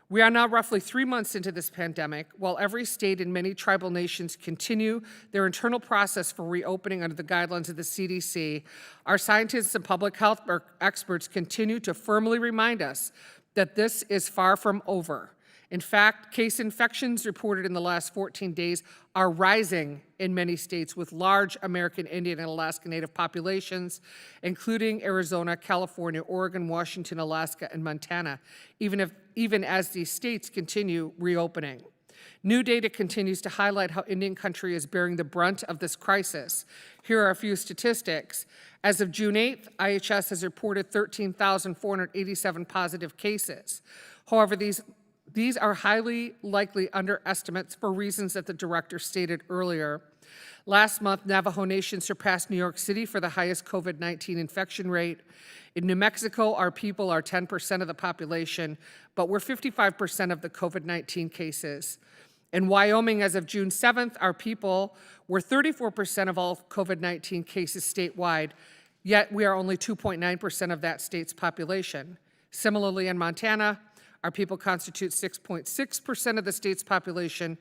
Speaker 11: We are now roughly 3 months into this pandemic, while every state and many tribal nations continue their internal process for reopening under the guidelines of the CDC. Our scientists and public health experts continue to firmly remind us that this is far from over. In fact, case infections reported in the last 14 days are rising in many states with large American Indian and Alaska Native populations, including Arizona, California, Oregon, Washington, Alaska, and Montana, even as these states continue reopening. New data continues to highlight how Indian country is bearing the brunt of this crisis. Here are a few statistics. As of June 8th, IHS has reported 13,487 positive cases. However, these are highly likely underestimates for reasons that the director stated earlier. Last month, Navajo Nation surpassed New York City for the highest COVID-19 infection rate. In New Mexico, our people are 10% of the population, but we're 55% of the COVID-19 cases. In Wyoming, as of June 7th, our people were 34% of all COVID-19 cases statewide, yet we are only 2.9% of that state's population. Similarly, in Montana, our people constitute 6.6% of the state's population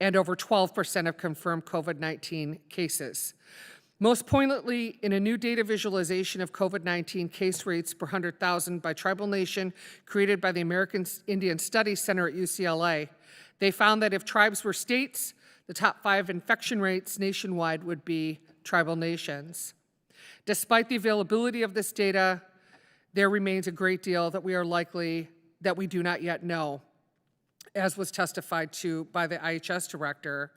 Speaker 11: and over 12% of confirmed COVID-19 cases. Most poignantly, in a new data visualization of COVID-19 case rates per 100,000 by tribal nation created by the American Indian Studies Center at UCLA, they found that if tribes were states, the top 5 infection rates nationwide would be tribal nations. Despite the availability of this data, there remains a great deal that we do not yet know, as was testified to by the IHS director.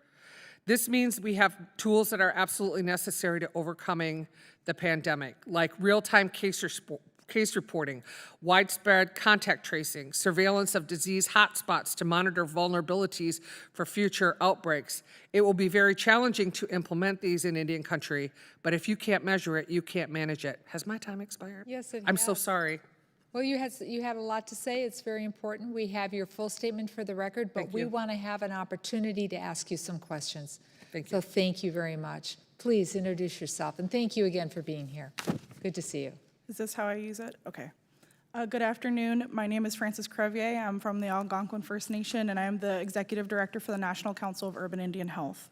Speaker 11: This means we have tools that are absolutely necessary to overcoming the pandemic, like real-time case reporting, widespread contact tracing, surveillance of disease hotspots to monitor vulnerabilities for future outbreaks. It will be very challenging to implement these in Indian country, but if you can't measure it, you can't manage it. Has my time expired?
Speaker 1: Yes, it
Speaker 11: I'm
Speaker 1: has.
Speaker 11: so sorry.
Speaker 1: Well, you had a lot to say. It's very important. We have your full statement for the record, but we want to have an opportunity to ask you some questions.
Speaker 11: Thank you.
Speaker 1: So thank you very much. Please introduce yourself, and thank you again for being here. Good to see you.
Speaker 12: Is this how I use it? Okay. Good afternoon. My name is Frances Crevier. I'm from the Algonquin First Nation, and I am the Executive Director for the National Council of Urban Indian Health.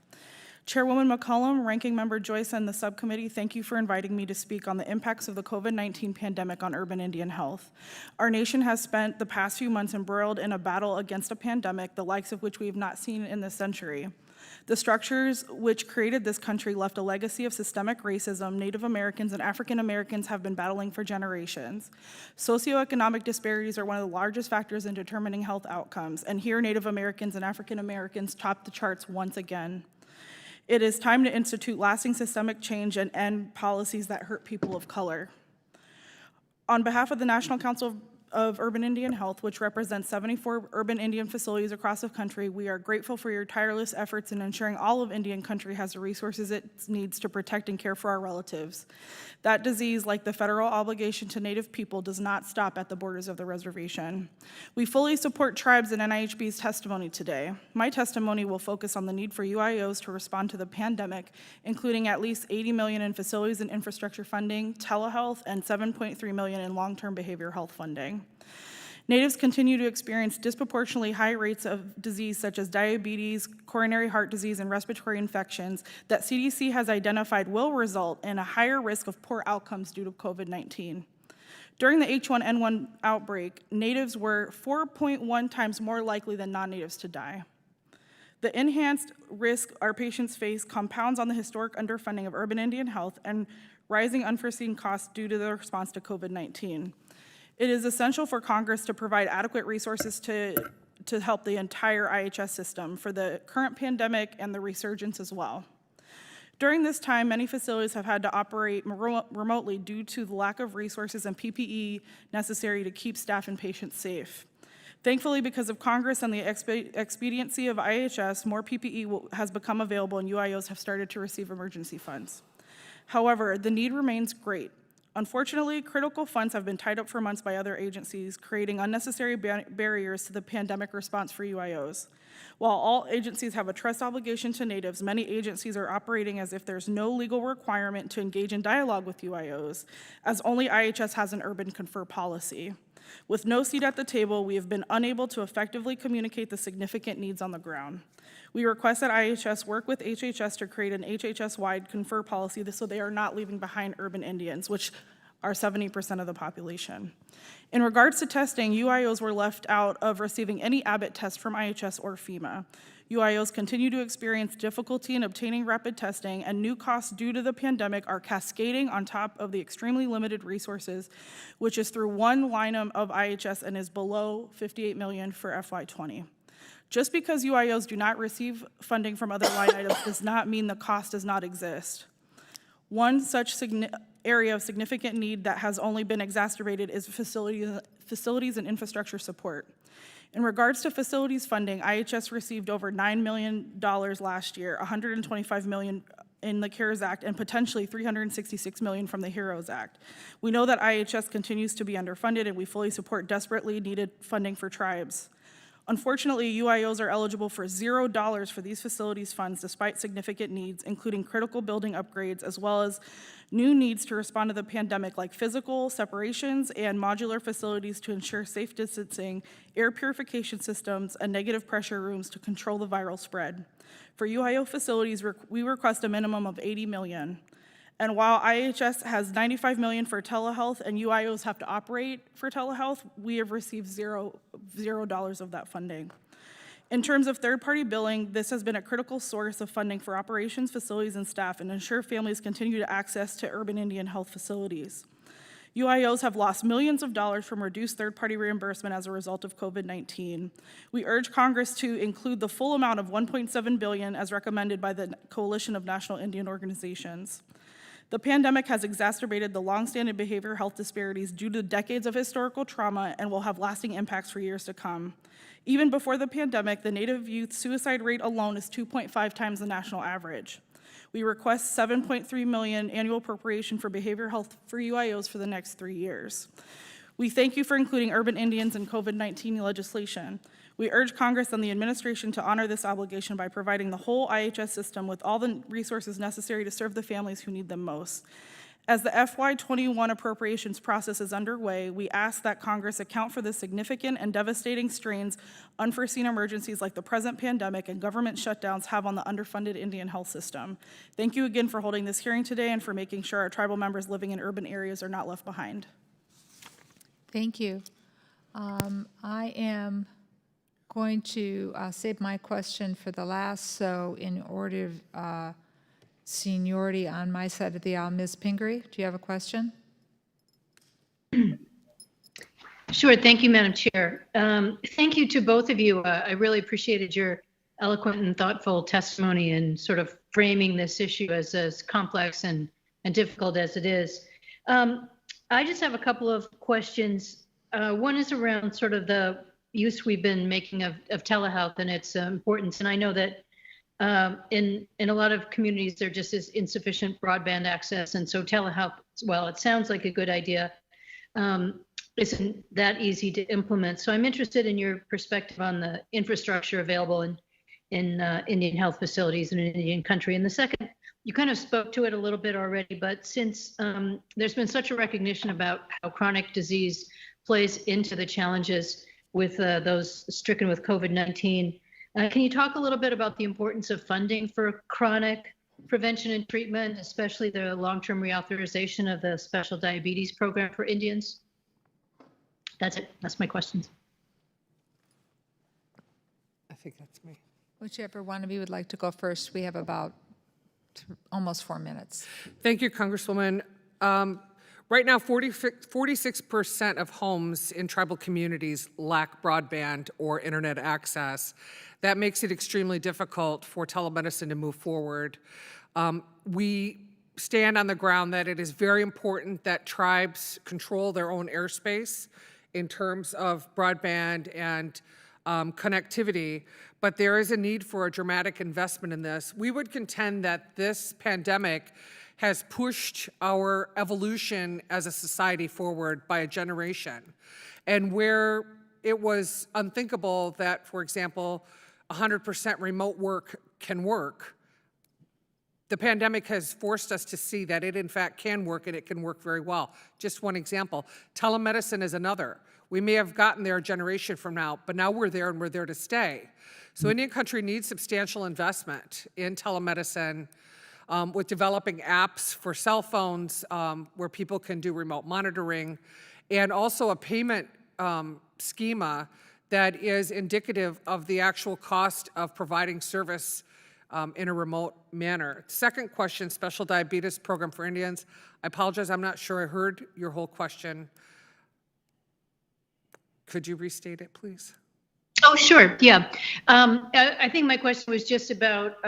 Speaker 12: Chairwoman McCollum, Ranking Member Joyce, and the subcommittee, thank you for inviting me to speak on the impacts of the COVID-19 pandemic on urban Indian health. Our nation has spent the past few months embroiled in a battle against a pandemic, the likes of which we have not seen in this century. The structures which created this country left a legacy of systemic racism Native Americans and African Americans have been battling for generations. Socioeconomic disparities are one of the largest factors in determining health outcomes, and here Native Americans and African Americans top the charts once again. It is time to institute lasting systemic change and end policies that hurt people of color. On behalf of the National Council of Urban Indian Health, which represents 74 urban Indian facilities across the country, we are grateful for your tireless efforts in ensuring all of Indian country has the resources it needs to protect and care for our relatives. That disease, like the federal obligation to Native people, does not stop at the borders of the reservation. We fully support tribes and NIHB's testimony today. My testimony will focus on the need for UIOs to respond to the pandemic, including at least $80 million in facilities and infrastructure funding, telehealth, and $7.3 million in long-term behavioral health funding. Natives continue to experience disproportionately high rates of disease such as diabetes, coronary heart disease, and respiratory infections that CDC has identified will result in a higher risk of poor outcomes due to COVID-19. During the H1N1 outbreak, Natives were 4.1 times more likely than non-Natives to die. The enhanced risk our patients face compounds on the historic underfunding of urban Indian health and rising unforeseen costs due to the response to COVID-19. It is essential for Congress to provide adequate resources to help the entire IHS system for the current pandemic and the resurgence as well. During this time, many facilities have had to operate remotely due to the lack of resources and PPE necessary to keep staff and patients safe. Thankfully, because of Congress and the expediency of IHS, more PPE has become available and UIOs have started to receive emergency funds. However, the need remains great. Unfortunately, critical funds have been tied up for months by other agencies, creating unnecessary barriers to the pandemic response for UIOs. While all agencies have a trust obligation to Natives, many agencies are operating as if there's no legal requirement to engage in dialogue with UIOs, as only IHS has an urban confer policy. With no seat at the table, we have been unable to effectively communicate the significant needs on the ground. We request that IHS work with HHS to create an HHS-wide confer policy so they are not leaving behind urban Indians, which are 70% of the population. In regards to testing, UIOs were left out of receiving any Abbott test from IHS or FEMA. UIOs continue to experience difficulty in obtaining rapid testing, and new costs due to the pandemic are cascading on top of the extremely limited resources, which is through one line item of IHS and is below $58 million for FY20. Just because UIOs do not receive funding from other line items does not mean the cost does not exist. One such area of significant need that has only been exacerbated is facilities and infrastructure support. In regards to facilities funding, IHS received over $9 million last year, $125 million in the CARES Act, and potentially $366 million from the HEROES Act. We know that IHS continues to be underfunded, and we fully support desperately needed funding for tribes. Unfortunately, UIOs are eligible for $0 for these facilities funds despite significant needs, including critical building upgrades, as well as new needs to respond to the pandemic, like physical separations and modular facilities to ensure safe distancing, air purification systems, and negative pressure rooms to control the viral spread. For UIO facilities, we request a minimum of $80 million. And while IHS has $95 million for telehealth and UIOs have to operate for telehealth, we have received $0 of that funding. In terms of third-party billing, this has been a critical source of funding for operations, facilities, and staff, and ensure families continue to access to urban Indian health facilities. UIOs have lost millions of dollars from reduced third-party reimbursement as a result of COVID-19. We urge Congress to include the full amount of $1.7 billion as recommended by the Coalition of National Indian Organizations. The pandemic has exacerbated the longstanding behavioral health disparities due to decades of historical trauma and will have lasting impacts for years to come. Even before the pandemic, the Native youth suicide rate alone is 2.5 times the national average. We request $7.3 million annual appropriation for behavioral health for UIOs for the next 3 years. We thank you for including urban Indians in COVID-19 legislation. We urge Congress and the administration to honor this obligation by providing the whole IHS system with all the resources necessary to serve the families who need them most. As the FY21 appropriations process is underway, we ask that Congress account for the significant and devastating strains unforeseen emergencies like the present pandemic and government shutdowns have on the underfunded Indian health system. Thank you again for holding this hearing today and for making sure our tribal members living in urban areas are not left behind.
Speaker 1: Thank you. I am going to save my question for the last, so in order of seniority on my side of the aisle, Ms. Pingree, do you have a question?
Speaker 5: Sure. Thank you, Madam Chair. Thank you to both of you. I really appreciated your eloquent and thoughtful testimony and sort of framing this issue as complex and difficult as it is. I just have a couple of questions. One is around sort of the use we've been making of telehealth and its importance. And I know that in a lot of communities, there just is insufficient broadband access. And so telehealth, well, it sounds like a good idea, isn't that easy to implement. So I'm interested in your perspective on the infrastructure available in Indian health facilities in an Indian country. And the second, you kind of spoke to it a little bit already, but since there's been such a recognition about how chronic disease plays into the challenges with those stricken with COVID-19, can you talk a little bit about the importance of funding for chronic prevention and treatment, especially the long-term reauthorization of the special diabetes program for Indians? That's it. That's my questions.
Speaker 11: I think that's me.
Speaker 1: Whichever one of you would like to go first. We have about almost 4 minutes.
Speaker 11: Thank you, Congresswoman. Right now, 46% of homes in tribal communities lack broadband or internet access. That makes it extremely difficult for telemedicine to move forward. We stand on the ground that it is very important that tribes control their own airspace in terms of broadband and connectivity, but there is a need for a dramatic investment in this. We would contend that this pandemic has pushed our evolution as a society forward by a generation. And where it was unthinkable that, for example, 100% remote work can work, the pandemic has forced us to see that it in fact can work, and it can work very well. Just one example, telemedicine is another. We may have gotten there a generation from now, but now we're there and we're there to stay. So Indian country needs substantial investment in telemedicine, with developing apps for cell phones where people can do remote monitoring, and also a payment schema that is indicative of the actual cost of providing service in a remote manner. Second question, special diabetes program for Indians. I apologize, I'm not sure I heard your whole question. Could you restate it, please?
Speaker 5: Oh, sure. Yeah. I think my question was just about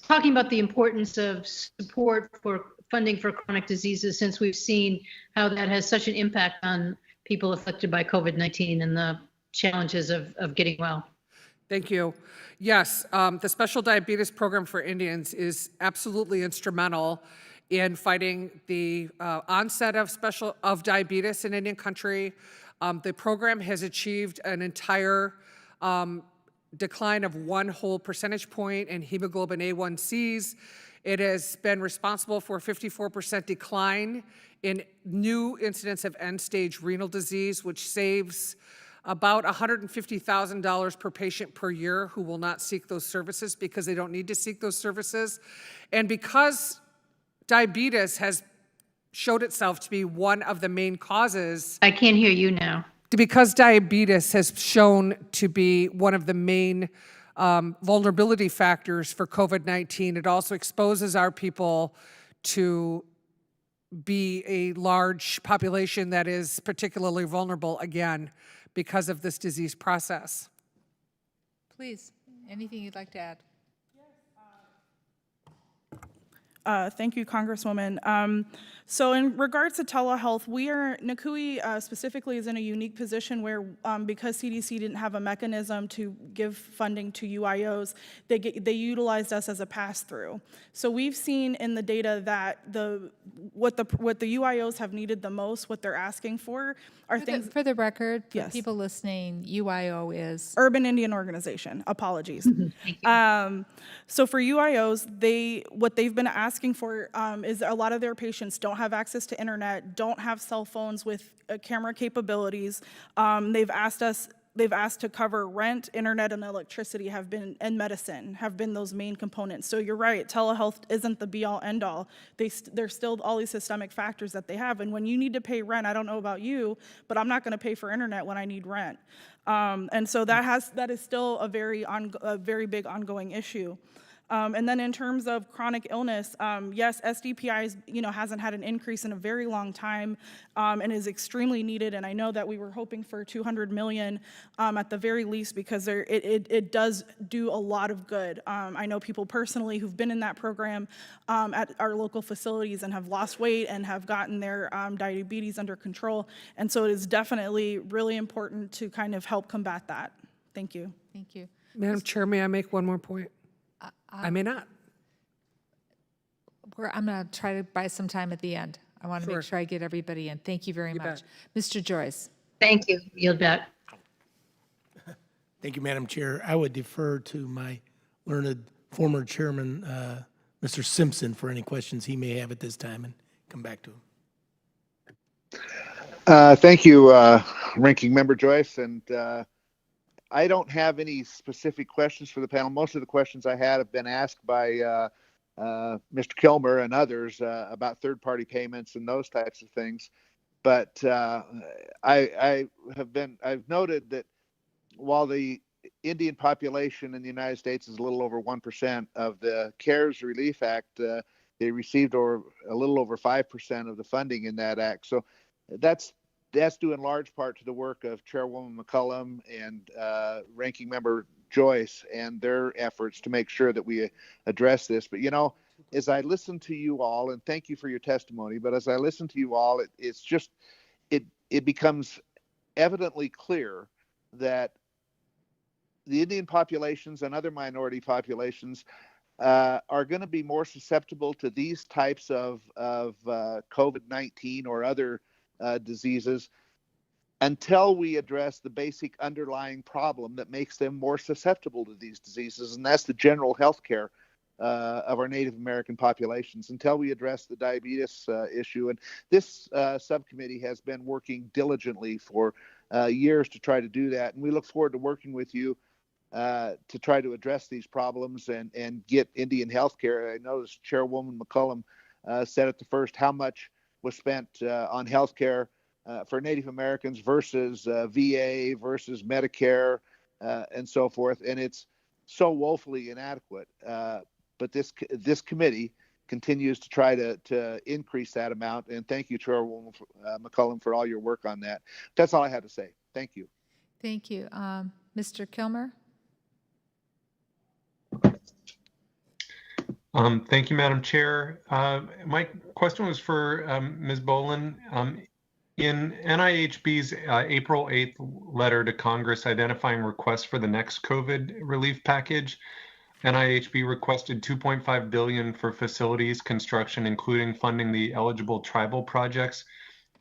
Speaker 5: talking about the importance of support for funding for chronic diseases, since we've seen how that has such an impact on people afflicted by COVID-19 and the challenges of getting well.
Speaker 11: Thank you. Yes, the Special Diabetes Program for Indians is absolutely instrumental in fighting the onset of diabetes in Indian country. The program has achieved an entire decline of 1 whole percentage point in hemoglobin A1Cs. It has been responsible for a 54% decline in new incidents of end-stage renal disease, which saves about $150,000 per patient per year who will not seek those services because they don't need to seek those services. And because diabetes has showed itself to be one of the main causes.
Speaker 5: I can't hear you now.
Speaker 11: Because diabetes has shown to be one of the main vulnerability factors for COVID-19, it also exposes our people to be a large population that is particularly vulnerable, again, because of this disease process.
Speaker 1: Please, anything you'd like to add?
Speaker 12: Thank you, Congresswoman. So in regards to telehealth, NCUI specifically is in a unique position where because CDC didn't have a mechanism to give funding to UIOs, they utilized us as a pass-through. So we've seen in the data that what the UIOs have needed the most, what they're asking for, are things.
Speaker 1: For the record, for
Speaker 12: Yes.
Speaker 1: people listening, UIO is?
Speaker 12: Urban Indian Organization. Apologies.
Speaker 5: Thank you.
Speaker 12: So for UIOs, what they've been asking asking for is a lot of their patients don't have access to internet, don't have cell phones with camera capabilities. They've asked to cover rent, internet, and electricity and medicine have been those main components. So you're right, telehealth isn't the be all end all. There's still all these systemic factors that they have. And when you need to pay rent, I don't know about you, but I'm not gonna pay for internet when I need rent. And so that is still a very big ongoing issue. And then in terms of chronic illness, yes, SDPI hasn't had an increase in a very long time and is extremely needed. And I know that we were hoping for $200 million at the very least because it does do a lot of good. I know people personally who've been in that program at our local facilities and have lost weight and have gotten their diabetes under control. And so it is definitely really important to kind of help combat that. Thank you.
Speaker 1: Thank you.
Speaker 11: Madam Chair, may I make one more point? I may not.
Speaker 1: I'm going to try to buy some time at the end. I want to
Speaker 11: Sure.
Speaker 1: make sure I get everybody in. Thank you very
Speaker 11: You
Speaker 1: much.
Speaker 11: bet.
Speaker 1: Mr. Joyce.
Speaker 5: Thank you. Yield back.
Speaker 2: Thank you, Madam Chair. I would defer to my learned former chairman, Mr. Simpson, for any questions he may have at this time and come back to him.
Speaker 7: Thank you, Ranking Member Joyce. And I don't have any specific questions for the panel. Most of the questions I had have been asked by Mr. Kilmer and others about third-party payments and those types of things. But I've noted that while the Indian population in the United States is a little over 1% of the CARES Relief Act, they received a little over 5% of the funding in that act. So that's due in large part to the work of Chairwoman McCollum and Ranking Member Joyce and their efforts to make sure that we address this. But as I listen to you all, and thank you for your testimony, but as I listen to you all, it becomes evidently clear that the Indian populations and other minority populations are going to be more susceptible to these types of COVID-19 or other diseases until we address the basic underlying problem that makes them more susceptible to these diseases, and that's the general health care of our Native American populations, until we address the diabetes issue. And this subcommittee has been working diligently for years to try to do that, and we look forward to working with you to try to address these problems and get Indian health care. I noticed Chairwoman McCollum said at the first how much was spent on health care for Native Americans versus VA versus Medicare and so forth. And it's so woefully inadequate. But this committee continues to try to increase that amount. And thank you, Chairwoman McCollum, for all your work on that. That's all I had to say. Thank you.
Speaker 1: Thank you. Mr. Kilmer?
Speaker 8: Thank you, Madam Chair. My question was for Ms. Boland. In NIHB's April 8th letter to Congress identifying requests for the next COVID relief package, NIHB requested $2.5 billion for facilities construction, including funding the eligible tribal projects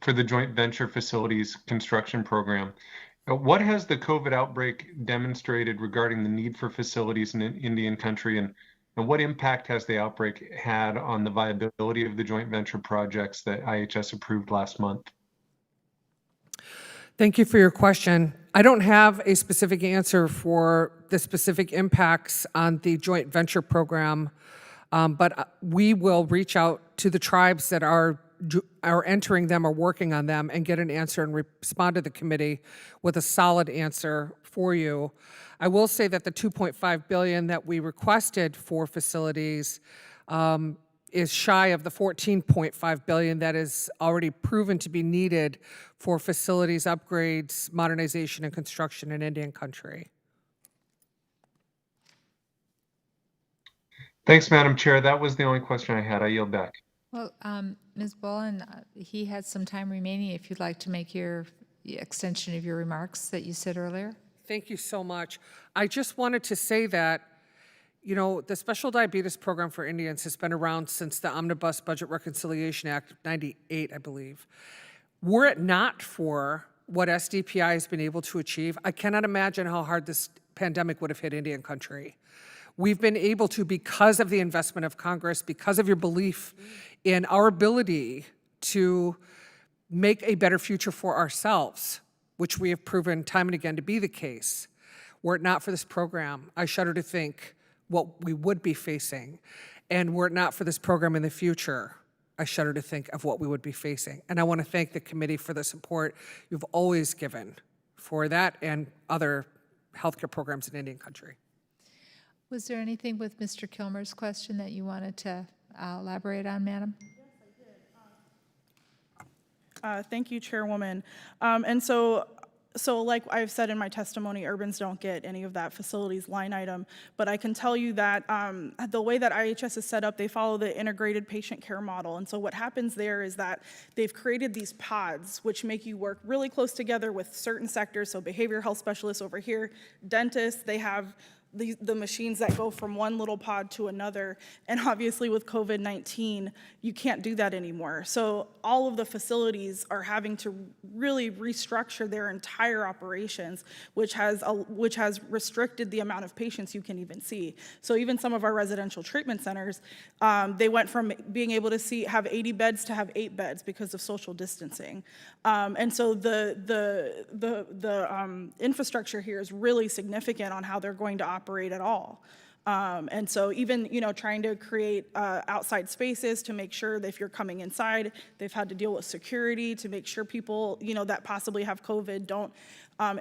Speaker 8: for the joint venture facilities construction program. What has the COVID outbreak demonstrated regarding the need for facilities in Indian country, and what impact has the outbreak had on the viability of the joint venture projects that IHS approved last month?
Speaker 11: Thank you for your question. I don't have a specific answer for the specific impacts on the joint venture program, but we will reach out to the tribes that are entering them or working on them and get an answer and respond to the committee with a solid answer for you. I will say that the $2.5 billion that we requested for facilities is shy of the $14.5 billion that is already proven to be needed for facilities upgrades, modernization, and construction in Indian country.
Speaker 8: Thanks, Madam Chair. That was the only question I had. I yield back.
Speaker 1: Well, Ms. Boland, he had some time remaining if you'd like to make your extension of your remarks that you said earlier.
Speaker 11: Thank you so much. I just wanted to say that, the Special Diabetes Program for Indians has been around since the Omnibus Budget Reconciliation Act of '98, I believe. Were it not for what SDPI has been able to achieve, I cannot imagine how hard this pandemic would have hit Indian country. We've been able to, because of the investment of Congress, because of your belief in our ability to make a better future for ourselves, which we have proven time and again to be the case. Were it not for this program, I shudder to think what we would be facing. And were it not for this program in the future, I shudder to think of what we would be facing. And I want to thank the committee for the support you've always given for that and other healthcare programs in Indian Country.
Speaker 1: Was there anything with Mr. Kilmer's question that you wanted to elaborate on, Madam?
Speaker 12: Thank you, Chairwoman. And so like I've said in my testimony, urbans don't get any of that facilities line item, but I can tell you that the way that IHS is set up, they follow the integrated patient care model. And so what happens there is that they've created these pods, which make you work really close together with certain sectors. So behavioral health specialists over here, dentists, they have the machines that go from one little pod to another. And obviously with COVID-19, you can't do that anymore. So all of the facilities are having to really restructure their entire operations, which has restricted the amount of patients you can even see. So even some of our residential treatment centers, they went from being able to have 80 beds to have 8 beds because of social distancing. And so the infrastructure here is really significant on how they're going to operate at all. And so even, trying to create outside spaces to make sure that if you're coming inside, they've had to deal with security to make sure people, that possibly have COVID don't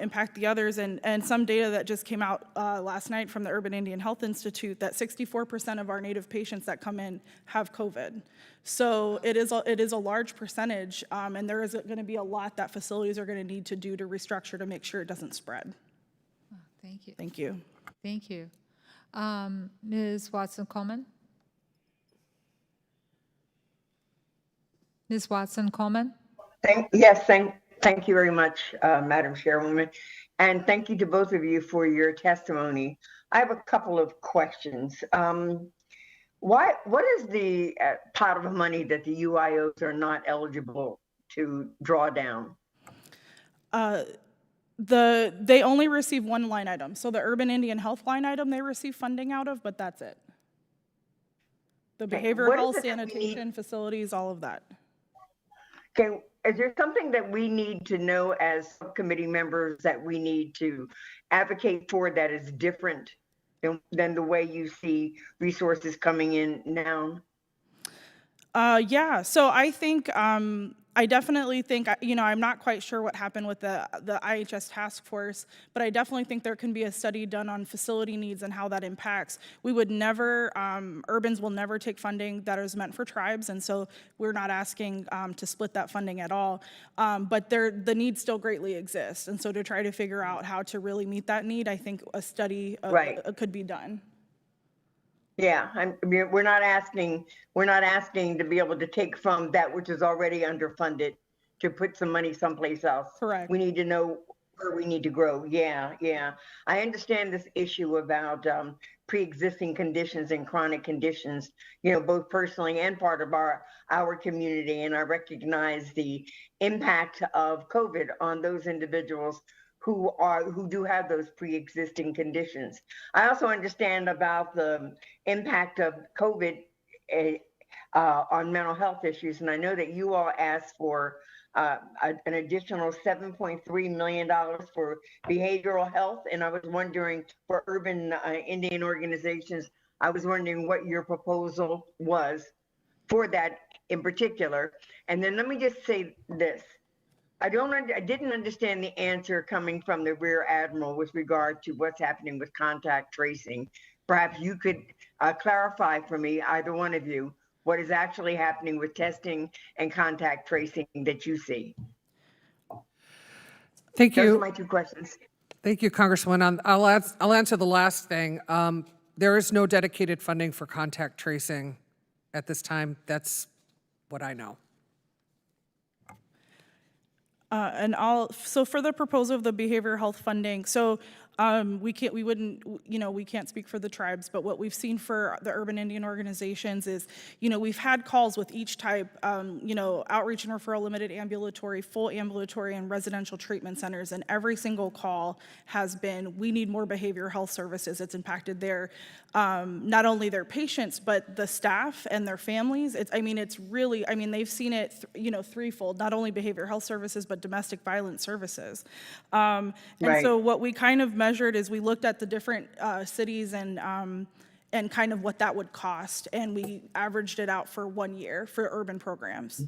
Speaker 12: impact the others. And some data that just came out last night from the Urban Indian Health Institute that 64% of our Native patients that come in have COVID. So it is a large percentage, and there is going to be a lot that facilities are going to need to do to restructure to make sure it doesn't spread.
Speaker 1: Oh, thank you.
Speaker 12: Thank you.
Speaker 1: Thank you. Ms. Watson-Coleman? Ms. Watson-Coleman?
Speaker 10: Thank you very much, Madam Chairwoman. And thank you to both of you for your testimony. I have a couple of questions. What is the pot of money that the UIOs are not eligible to draw down?
Speaker 12: They only receive one line item. So the Urban Indian Health line item they receive funding out of, but that's it. The behavioral health, sanitation, facilities, all of that.
Speaker 10: Okay, is there something that we need to know as subcommittee members that we need to advocate for that is different than the way you see resources coming in now?
Speaker 12: Yeah, so I think, I definitely think, I'm not quite sure what happened with the IHS task force, but I definitely think there can be a study done on facility needs and how that impacts. We would never, urbans will never take funding that is meant for tribes, and so we're not asking to split that funding at all. But the needs still greatly exist, and so to try to figure out how to really meet that need, I think a study could be done.
Speaker 10: Yeah, we're not asking to be able to take from that which is already underfunded to put some money someplace else.
Speaker 12: Correct.
Speaker 10: We need to know where we need to grow. Yeah. I understand this issue about pre-existing conditions and chronic conditions, both personally and part of our community. And I recognize the impact of COVID on those individuals who do have those pre-existing conditions. I also understand about the impact of COVID on mental health issues, and I know that you all asked for an additional $7.3 million for behavioral health, and I was wondering for urban Indian organizations, I was wondering what your proposal was for that in particular. And then let me just say this. I didn't understand the answer coming from the Rear Admiral with regard to what's happening with contact tracing. Perhaps you could clarify for me, either one of you, what is actually happening with testing and contact tracing that you see.
Speaker 11: Thank you.
Speaker 10: Those are my two questions.
Speaker 11: Thank you, Congresswoman. I'll answer the last thing. There is no dedicated funding for contact tracing at this time. That's what I know.
Speaker 12: So for the proposal of the behavioral health funding, so We can't speak for the tribes, but what we've seen for the urban Indian organizations is, we've had calls with each type, outreach and referral, limited ambulatory, full ambulatory, and residential treatment centers, and every single call has been, we need more behavioral health services. It's impacted their, not only their patients, but the staff and their families. They've seen it, threefold, not only behavioral health services, but domestic violence services. And so what we kind of measured is we looked at the different cities and kind of what that would cost, and we averaged it out for 1 year for urban programs.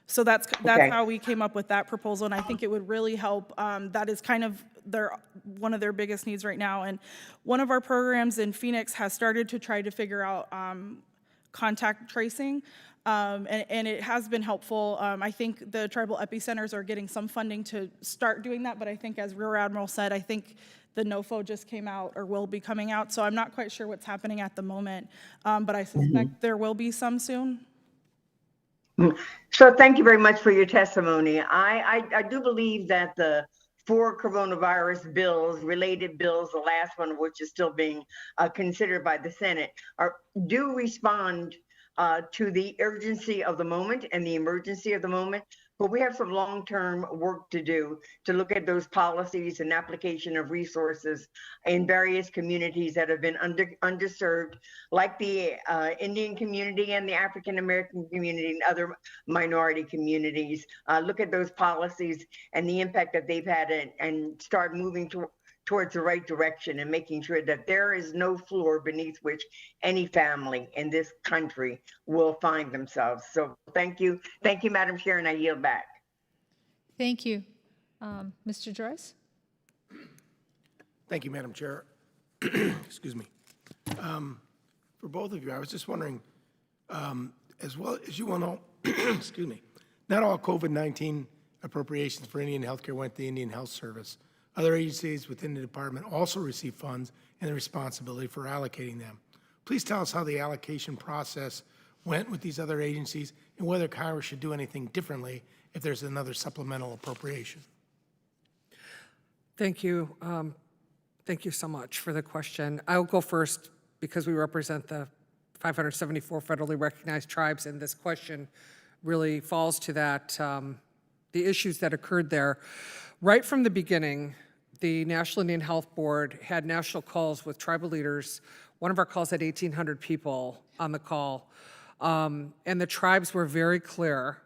Speaker 12: So that's how we came up with that proposal, and I think it would really help. That is kind of one of their biggest needs right now. And one of our programs in Phoenix has started to try to figure out contact tracing. And it has been helpful. I think the tribal epicenters are getting some funding to start doing that, but I think as Rear Admiral said, I think the NOFO just came out or will be coming out, so I'm not quite sure what's happening at the moment, but I suspect there will be some soon.
Speaker 10: So thank you very much for your testimony. I do believe that the 4 coronavirus bills, related bills, the last one of which is still being considered by the Senate, do respond to the urgency of the moment and the emergency of the moment. But we have some long-term work to do to look at those policies and application of resources in various communities that have been underserved, like the Indian community and the African American community and other minority communities. Look at those policies and the impact that they've had and start moving towards the right direction and making sure that there is no floor beneath which any family in this country will find themselves. So thank you. Thank you, Madam Chair, and I yield back.
Speaker 1: Thank you. Mr. Joyce?
Speaker 2: Thank you, Madam Chair. Excuse me. For both of you, I was just wondering, as well as you well know, excuse me, not all COVID-19 appropriations for Indian healthcare went to the Indian Health Service. Other agencies within the department also receive funds and the responsibility for allocating them. Please tell us how the allocation process went with these other agencies and whether Congress should do anything differently if there's another supplemental appropriation.
Speaker 11: Thank you. Thank you so much for the question. I'll go first because we represent the 574 federally recognized tribes, and this question really falls to that, the issues that occurred there. Right from the beginning, the National Indian Health Board had national calls with tribal leaders. One of our calls had 1,800 people on the call. And the tribes were very clear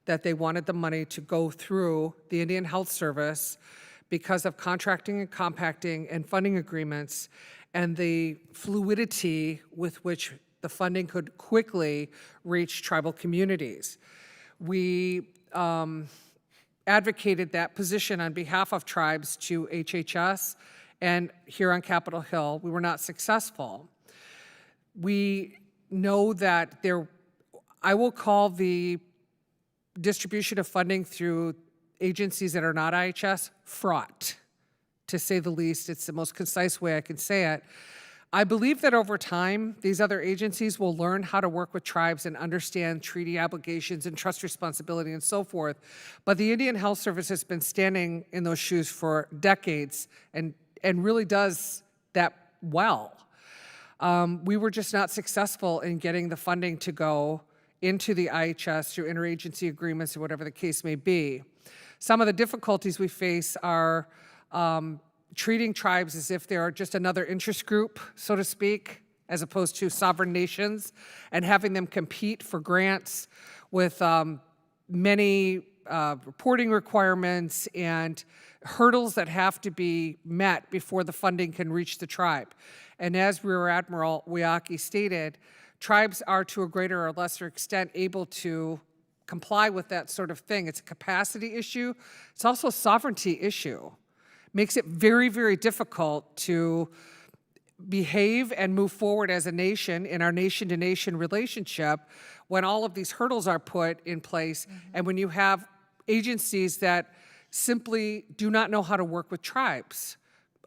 Speaker 11: that they wanted the money to go through the Indian Health Service because of contracting and compacting and funding agreements and the fluidity with which the funding could quickly reach tribal communities. We advocated that position on behalf of tribes to HHS and here on Capitol Hill. We were not successful. We know that I will call the distribution of funding through agencies that are not IHS fraught, to say the least. It's the most concise way I can say it. I believe that over time, these other agencies will learn how to work with tribes and understand treaty obligations and trust responsibility and so forth. But the Indian Health Service has been standing in those shoes for decades and really does that well. We were just not successful in getting the funding to go into the IHS through interagency agreements or whatever the case may be. Some of the difficulties we face are treating tribes as if they are just another interest group, so to speak, as opposed to sovereign nations, and having them compete for grants with many reporting requirements and hurdles that have to be met before the funding can reach the tribe. And as Rear Admiral Abuhiki stated, tribes are to a greater or lesser extent able to comply with that sort of thing. It's a capacity issue. It's also a sovereignty issue. Makes it very, very difficult to behave and move forward as a nation in our nation-to-nation relationship when all of these hurdles are put in place and when you have agencies that simply do not know how to work with tribes.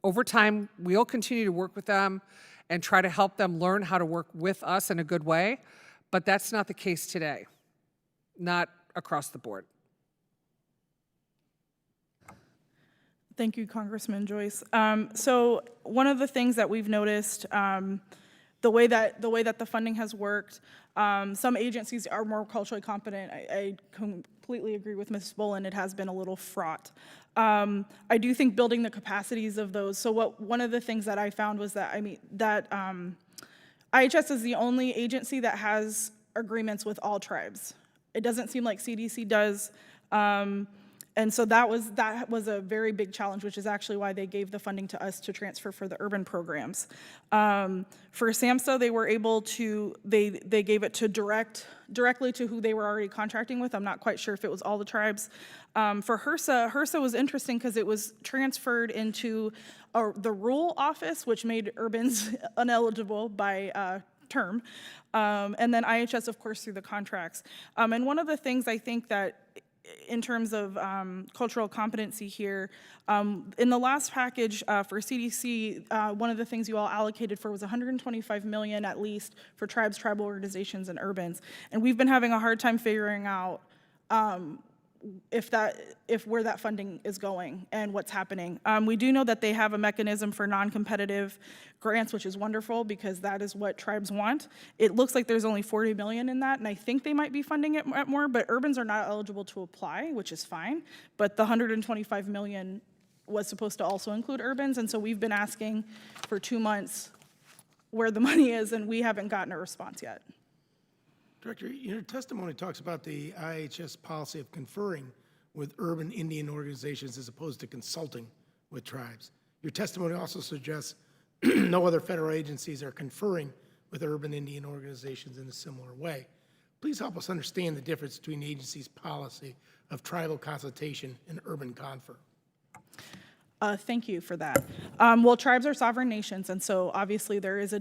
Speaker 11: Over time, we'll continue to work with them and try to help them learn how to work with us in a good way, but that's not the case today, not across the board.
Speaker 12: Thank you, Congressman Joyce. So one of the things that we've noticed, the way that the funding has worked, some agencies are more culturally competent. I completely agree with Ms. Bolin. It has been a little fraught. I do think building the capacities of those. So one of the things that I found was that IHS is the only agency that has agreements with all tribes. It doesn't seem like CDC does. And so that was a very big challenge, which is actually why they gave the funding to us to transfer for the urban programs. For SAMHSA, they were able to, they gave it to directly to who they were already contracting with. I'm not quite sure if it was all the tribes. For HRSA was interesting because it was transferred into the rural office, which made urbans ineligible by term. And then IHS, of course, through the contracts. And one of the things I think that in terms of cultural competency here, in the last package for CDC, one of the things you all allocated for was $125 million at least for tribes, tribal organizations, and urbans. And we've been having a hard time figuring out where that funding is going and what's happening. We do know that they have a mechanism for non-competitive grants, which is wonderful because that is what tribes want. It looks like there's only $40 million in that, and I think they might be funding it more, but urbans are not eligible to apply, which is fine. But the $125 million was supposed to also include urbans, and so we've been asking for 2 months where the money is, and we haven't gotten a response yet.
Speaker 2: Director, your testimony talks about the IHS policy of conferring with urban Indian organizations as opposed to consulting with tribes. Your testimony also suggests no other federal agencies are conferring with urban Indian organizations in a similar way. Please help us understand the difference between the agency's policy of tribal consultation and urban confer.
Speaker 12: Thank you for that. Well, tribes are sovereign nations, and so obviously there's a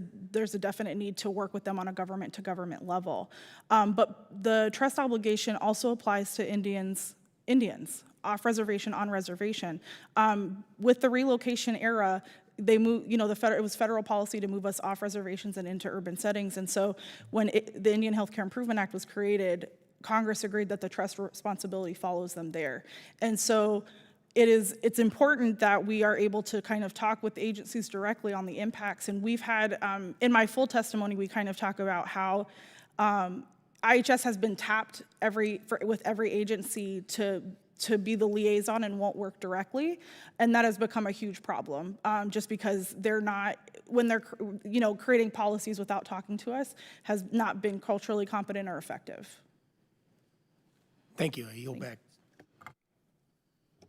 Speaker 12: definite need to work with them on a government-to-government level. But the trust obligation also applies to Indians, off-reservation, on-reservation. With the relocation era, they moved, it was federal policy to move us off reservations and into urban settings. And so when the Indian Healthcare Improvement Act was created, Congress agreed that the trust responsibility follows them there. And so it's important that we are able to kind of talk with agencies directly on the impacts. And we've had, in my full testimony, we kind of talk about how IHS has been tapped with every agency to be the liaison and won't work directly. And that has become a huge problem just because when they're creating policies without talking to us has not been culturally competent or effective.
Speaker 2: Thank you. I yield back.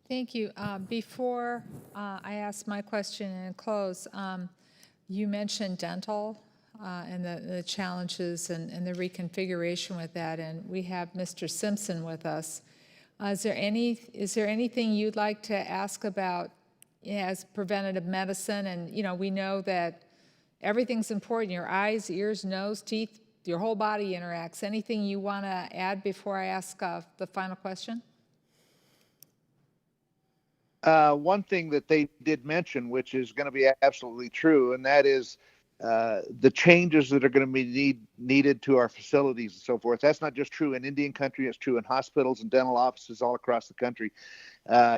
Speaker 1: Thank you. Before I ask my question and close, you mentioned dental and the challenges and the reconfiguration with that, and we have Mr. Simpson with us. Is there anything you'd like to ask about as preventative medicine? And we know that everything's important: your eyes, ears, nose, teeth, your whole body interacts. Anything you want to add before I ask the final question?
Speaker 7: One thing that they did mention, which is going to be absolutely true, and that is the changes that are going to be needed to our facilities and so forth. That's not just true in Indian country, it's true in hospitals and dental offices all across the country.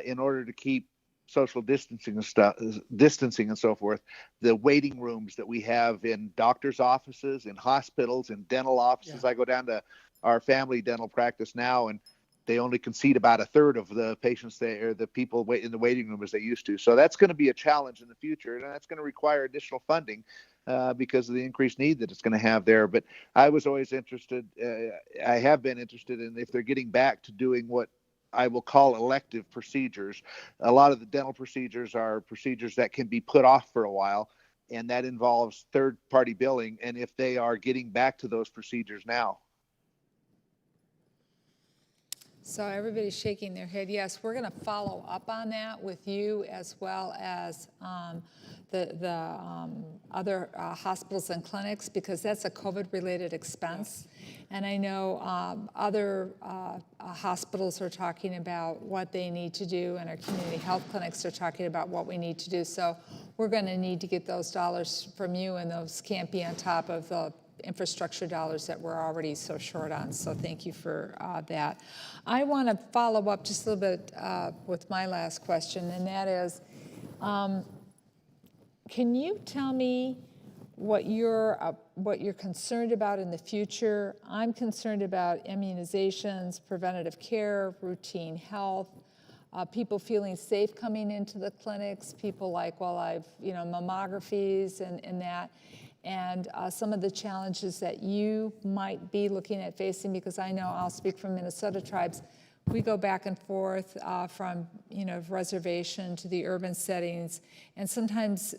Speaker 7: In order to keep social distancing and so forth, the waiting rooms that we have in doctors' offices, in hospitals, in dental offices. Yeah. I go down to our family dental practice now, and they only can seat about a third of the patients or the people in the waiting room as they used to. So that's going to be a challenge in the future, and that's going to require additional funding because of the increased need that it's going to have there. But I was always interested, I have been interested in if they're getting back to doing what I will call elective procedures. A lot of the dental procedures are procedures that can be put off for a while, and that involves third-party billing, and if they are getting back to those procedures now.
Speaker 1: So everybody's shaking their head. Yes, we're going to follow up on that with you as well as the other hospitals and clinics, because that's a COVID-related expense. And I know other hospitals are talking about what they need to do, and our community health clinics are talking about what we need to do. So we're going to need to get those dollars from you, and those can't be on top of the infrastructure dollars that we're already so short on. So thank you for that. I want to follow up just a little bit with my last question, and that is, can you tell me what you're concerned about in the future? I'm concerned about immunizations, preventative care, routine health, people feeling safe coming into the clinics, people like, well, I've, mammographies and that, and some of the challenges that you might be looking at facing, because I know, I'll speak from Minnesota tribes, we go back and forth from, reservation to the urban settings, and sometimes,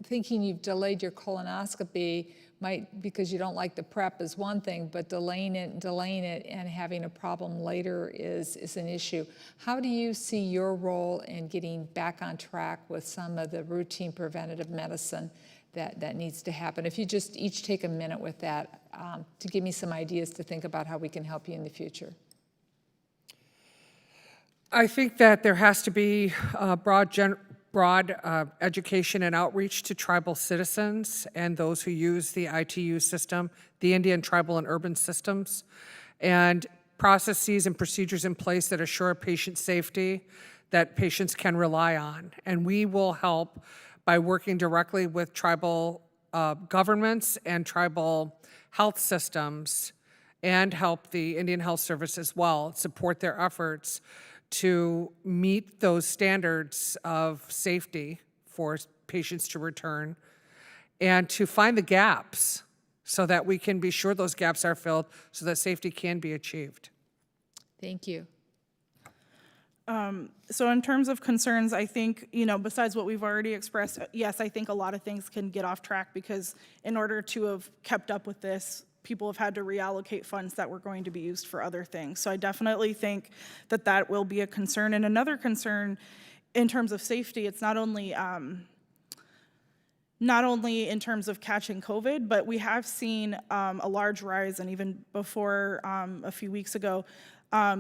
Speaker 1: thinking you've delayed your colonoscopy might, because you don't like the prep, is one thing, but delaying it and having a problem later is an issue. How do you see your role in getting back on track with some of the routine preventative medicine that needs to happen? If you just each take a minute with that to give me some ideas to think about how we can help you in the future.
Speaker 11: I think that there has to be broad education and outreach to tribal citizens and those who use the ITU system, the Indian tribal and urban systems, and processes and procedures in place that assure patient safety that patients can rely on. And we will help by working directly with tribal governments and tribal health systems, and help the Indian Health Service as well, support their efforts to meet those standards of safety for patients to return, and to find the gaps so that we can be sure those gaps are filled so that safety can be achieved.
Speaker 1: Thank you.
Speaker 12: So in terms of concerns, I think, besides what we've already expressed, yes, I think a lot of things can get off track, because in order to have kept up with this, people have had to reallocate funds that were going to be used for other things. So I definitely think that will be a concern. And another concern in terms of safety, it's not only in terms of catching COVID, but we have seen a large rise, and even before a few weeks ago,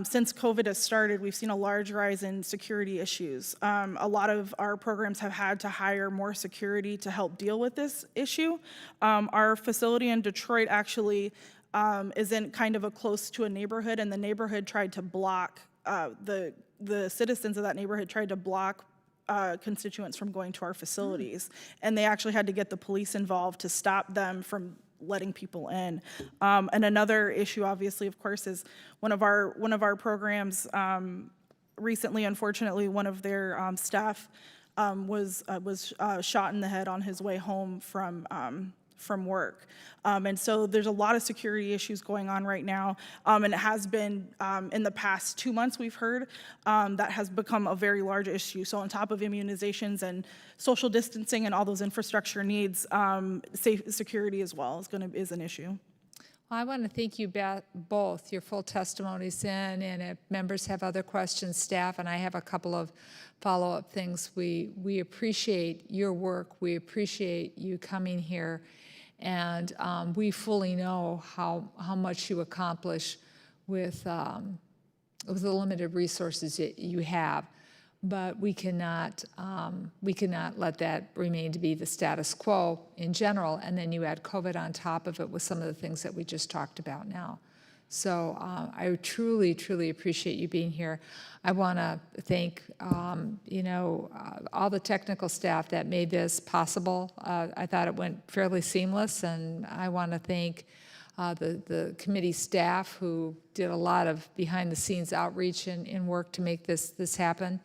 Speaker 12: since COVID has started, we've seen a large rise in security issues. A lot of our programs have had to hire more security to help deal with this issue. Our facility in Detroit actually is in kind of close to a neighborhood, and the neighborhood tried to block, the citizens of that neighborhood tried to block constituents from going to our facilities. And they actually had to get the police involved to stop them from letting people in. And another issue, obviously, of course, is one of our programs recently, unfortunately, one of their staff was shot in the head on his way home from work. And so there's a lot of security issues going on right now. And it has been, in the past 2 months, we've heard, that has become a very large issue. So on top of immunizations and social distancing and all those infrastructure needs, security as well is an issue.
Speaker 1: Well, I want to thank you both, your full testimonies in, and if members have other questions, staff, and I have a couple of follow-up things. We appreciate your work. We appreciate you coming here, and we fully know how much you accomplish with the limited resources that you have. But we cannot let that remain to be the status quo in general, and then you add COVID on top of it with some of the things that we just talked about now. So I truly, truly appreciate you being here. I want to thank, all the technical staff that made this possible. I thought it went fairly seamless, and I want to thank the committee staff who did a lot of behind-the-scenes outreach and work to make this happen.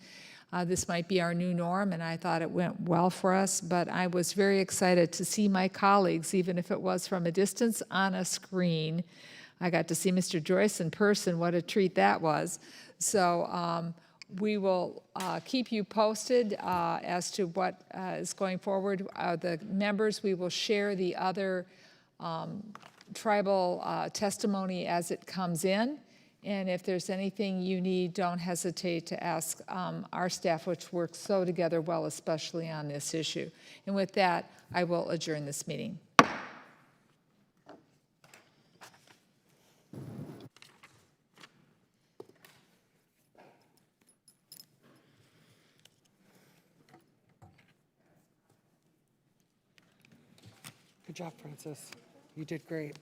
Speaker 1: This might be our new norm, and I thought it went well for us, but I was very excited to see my colleagues, even if it was from a distance on a screen. I got to see Mr. Joyce in person. What a treat that was. So we will keep you posted as to what is going forward. The members, we will share the other tribal testimony as it comes in. And if there's anything you need, don't hesitate to ask our staff, which works so together well, especially on this issue. And with that, I will adjourn this meeting.
Speaker 11: Good job, Francis. You did great.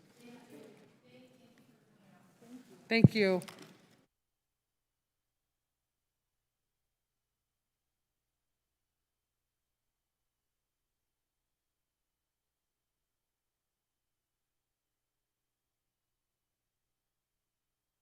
Speaker 11: Thank you.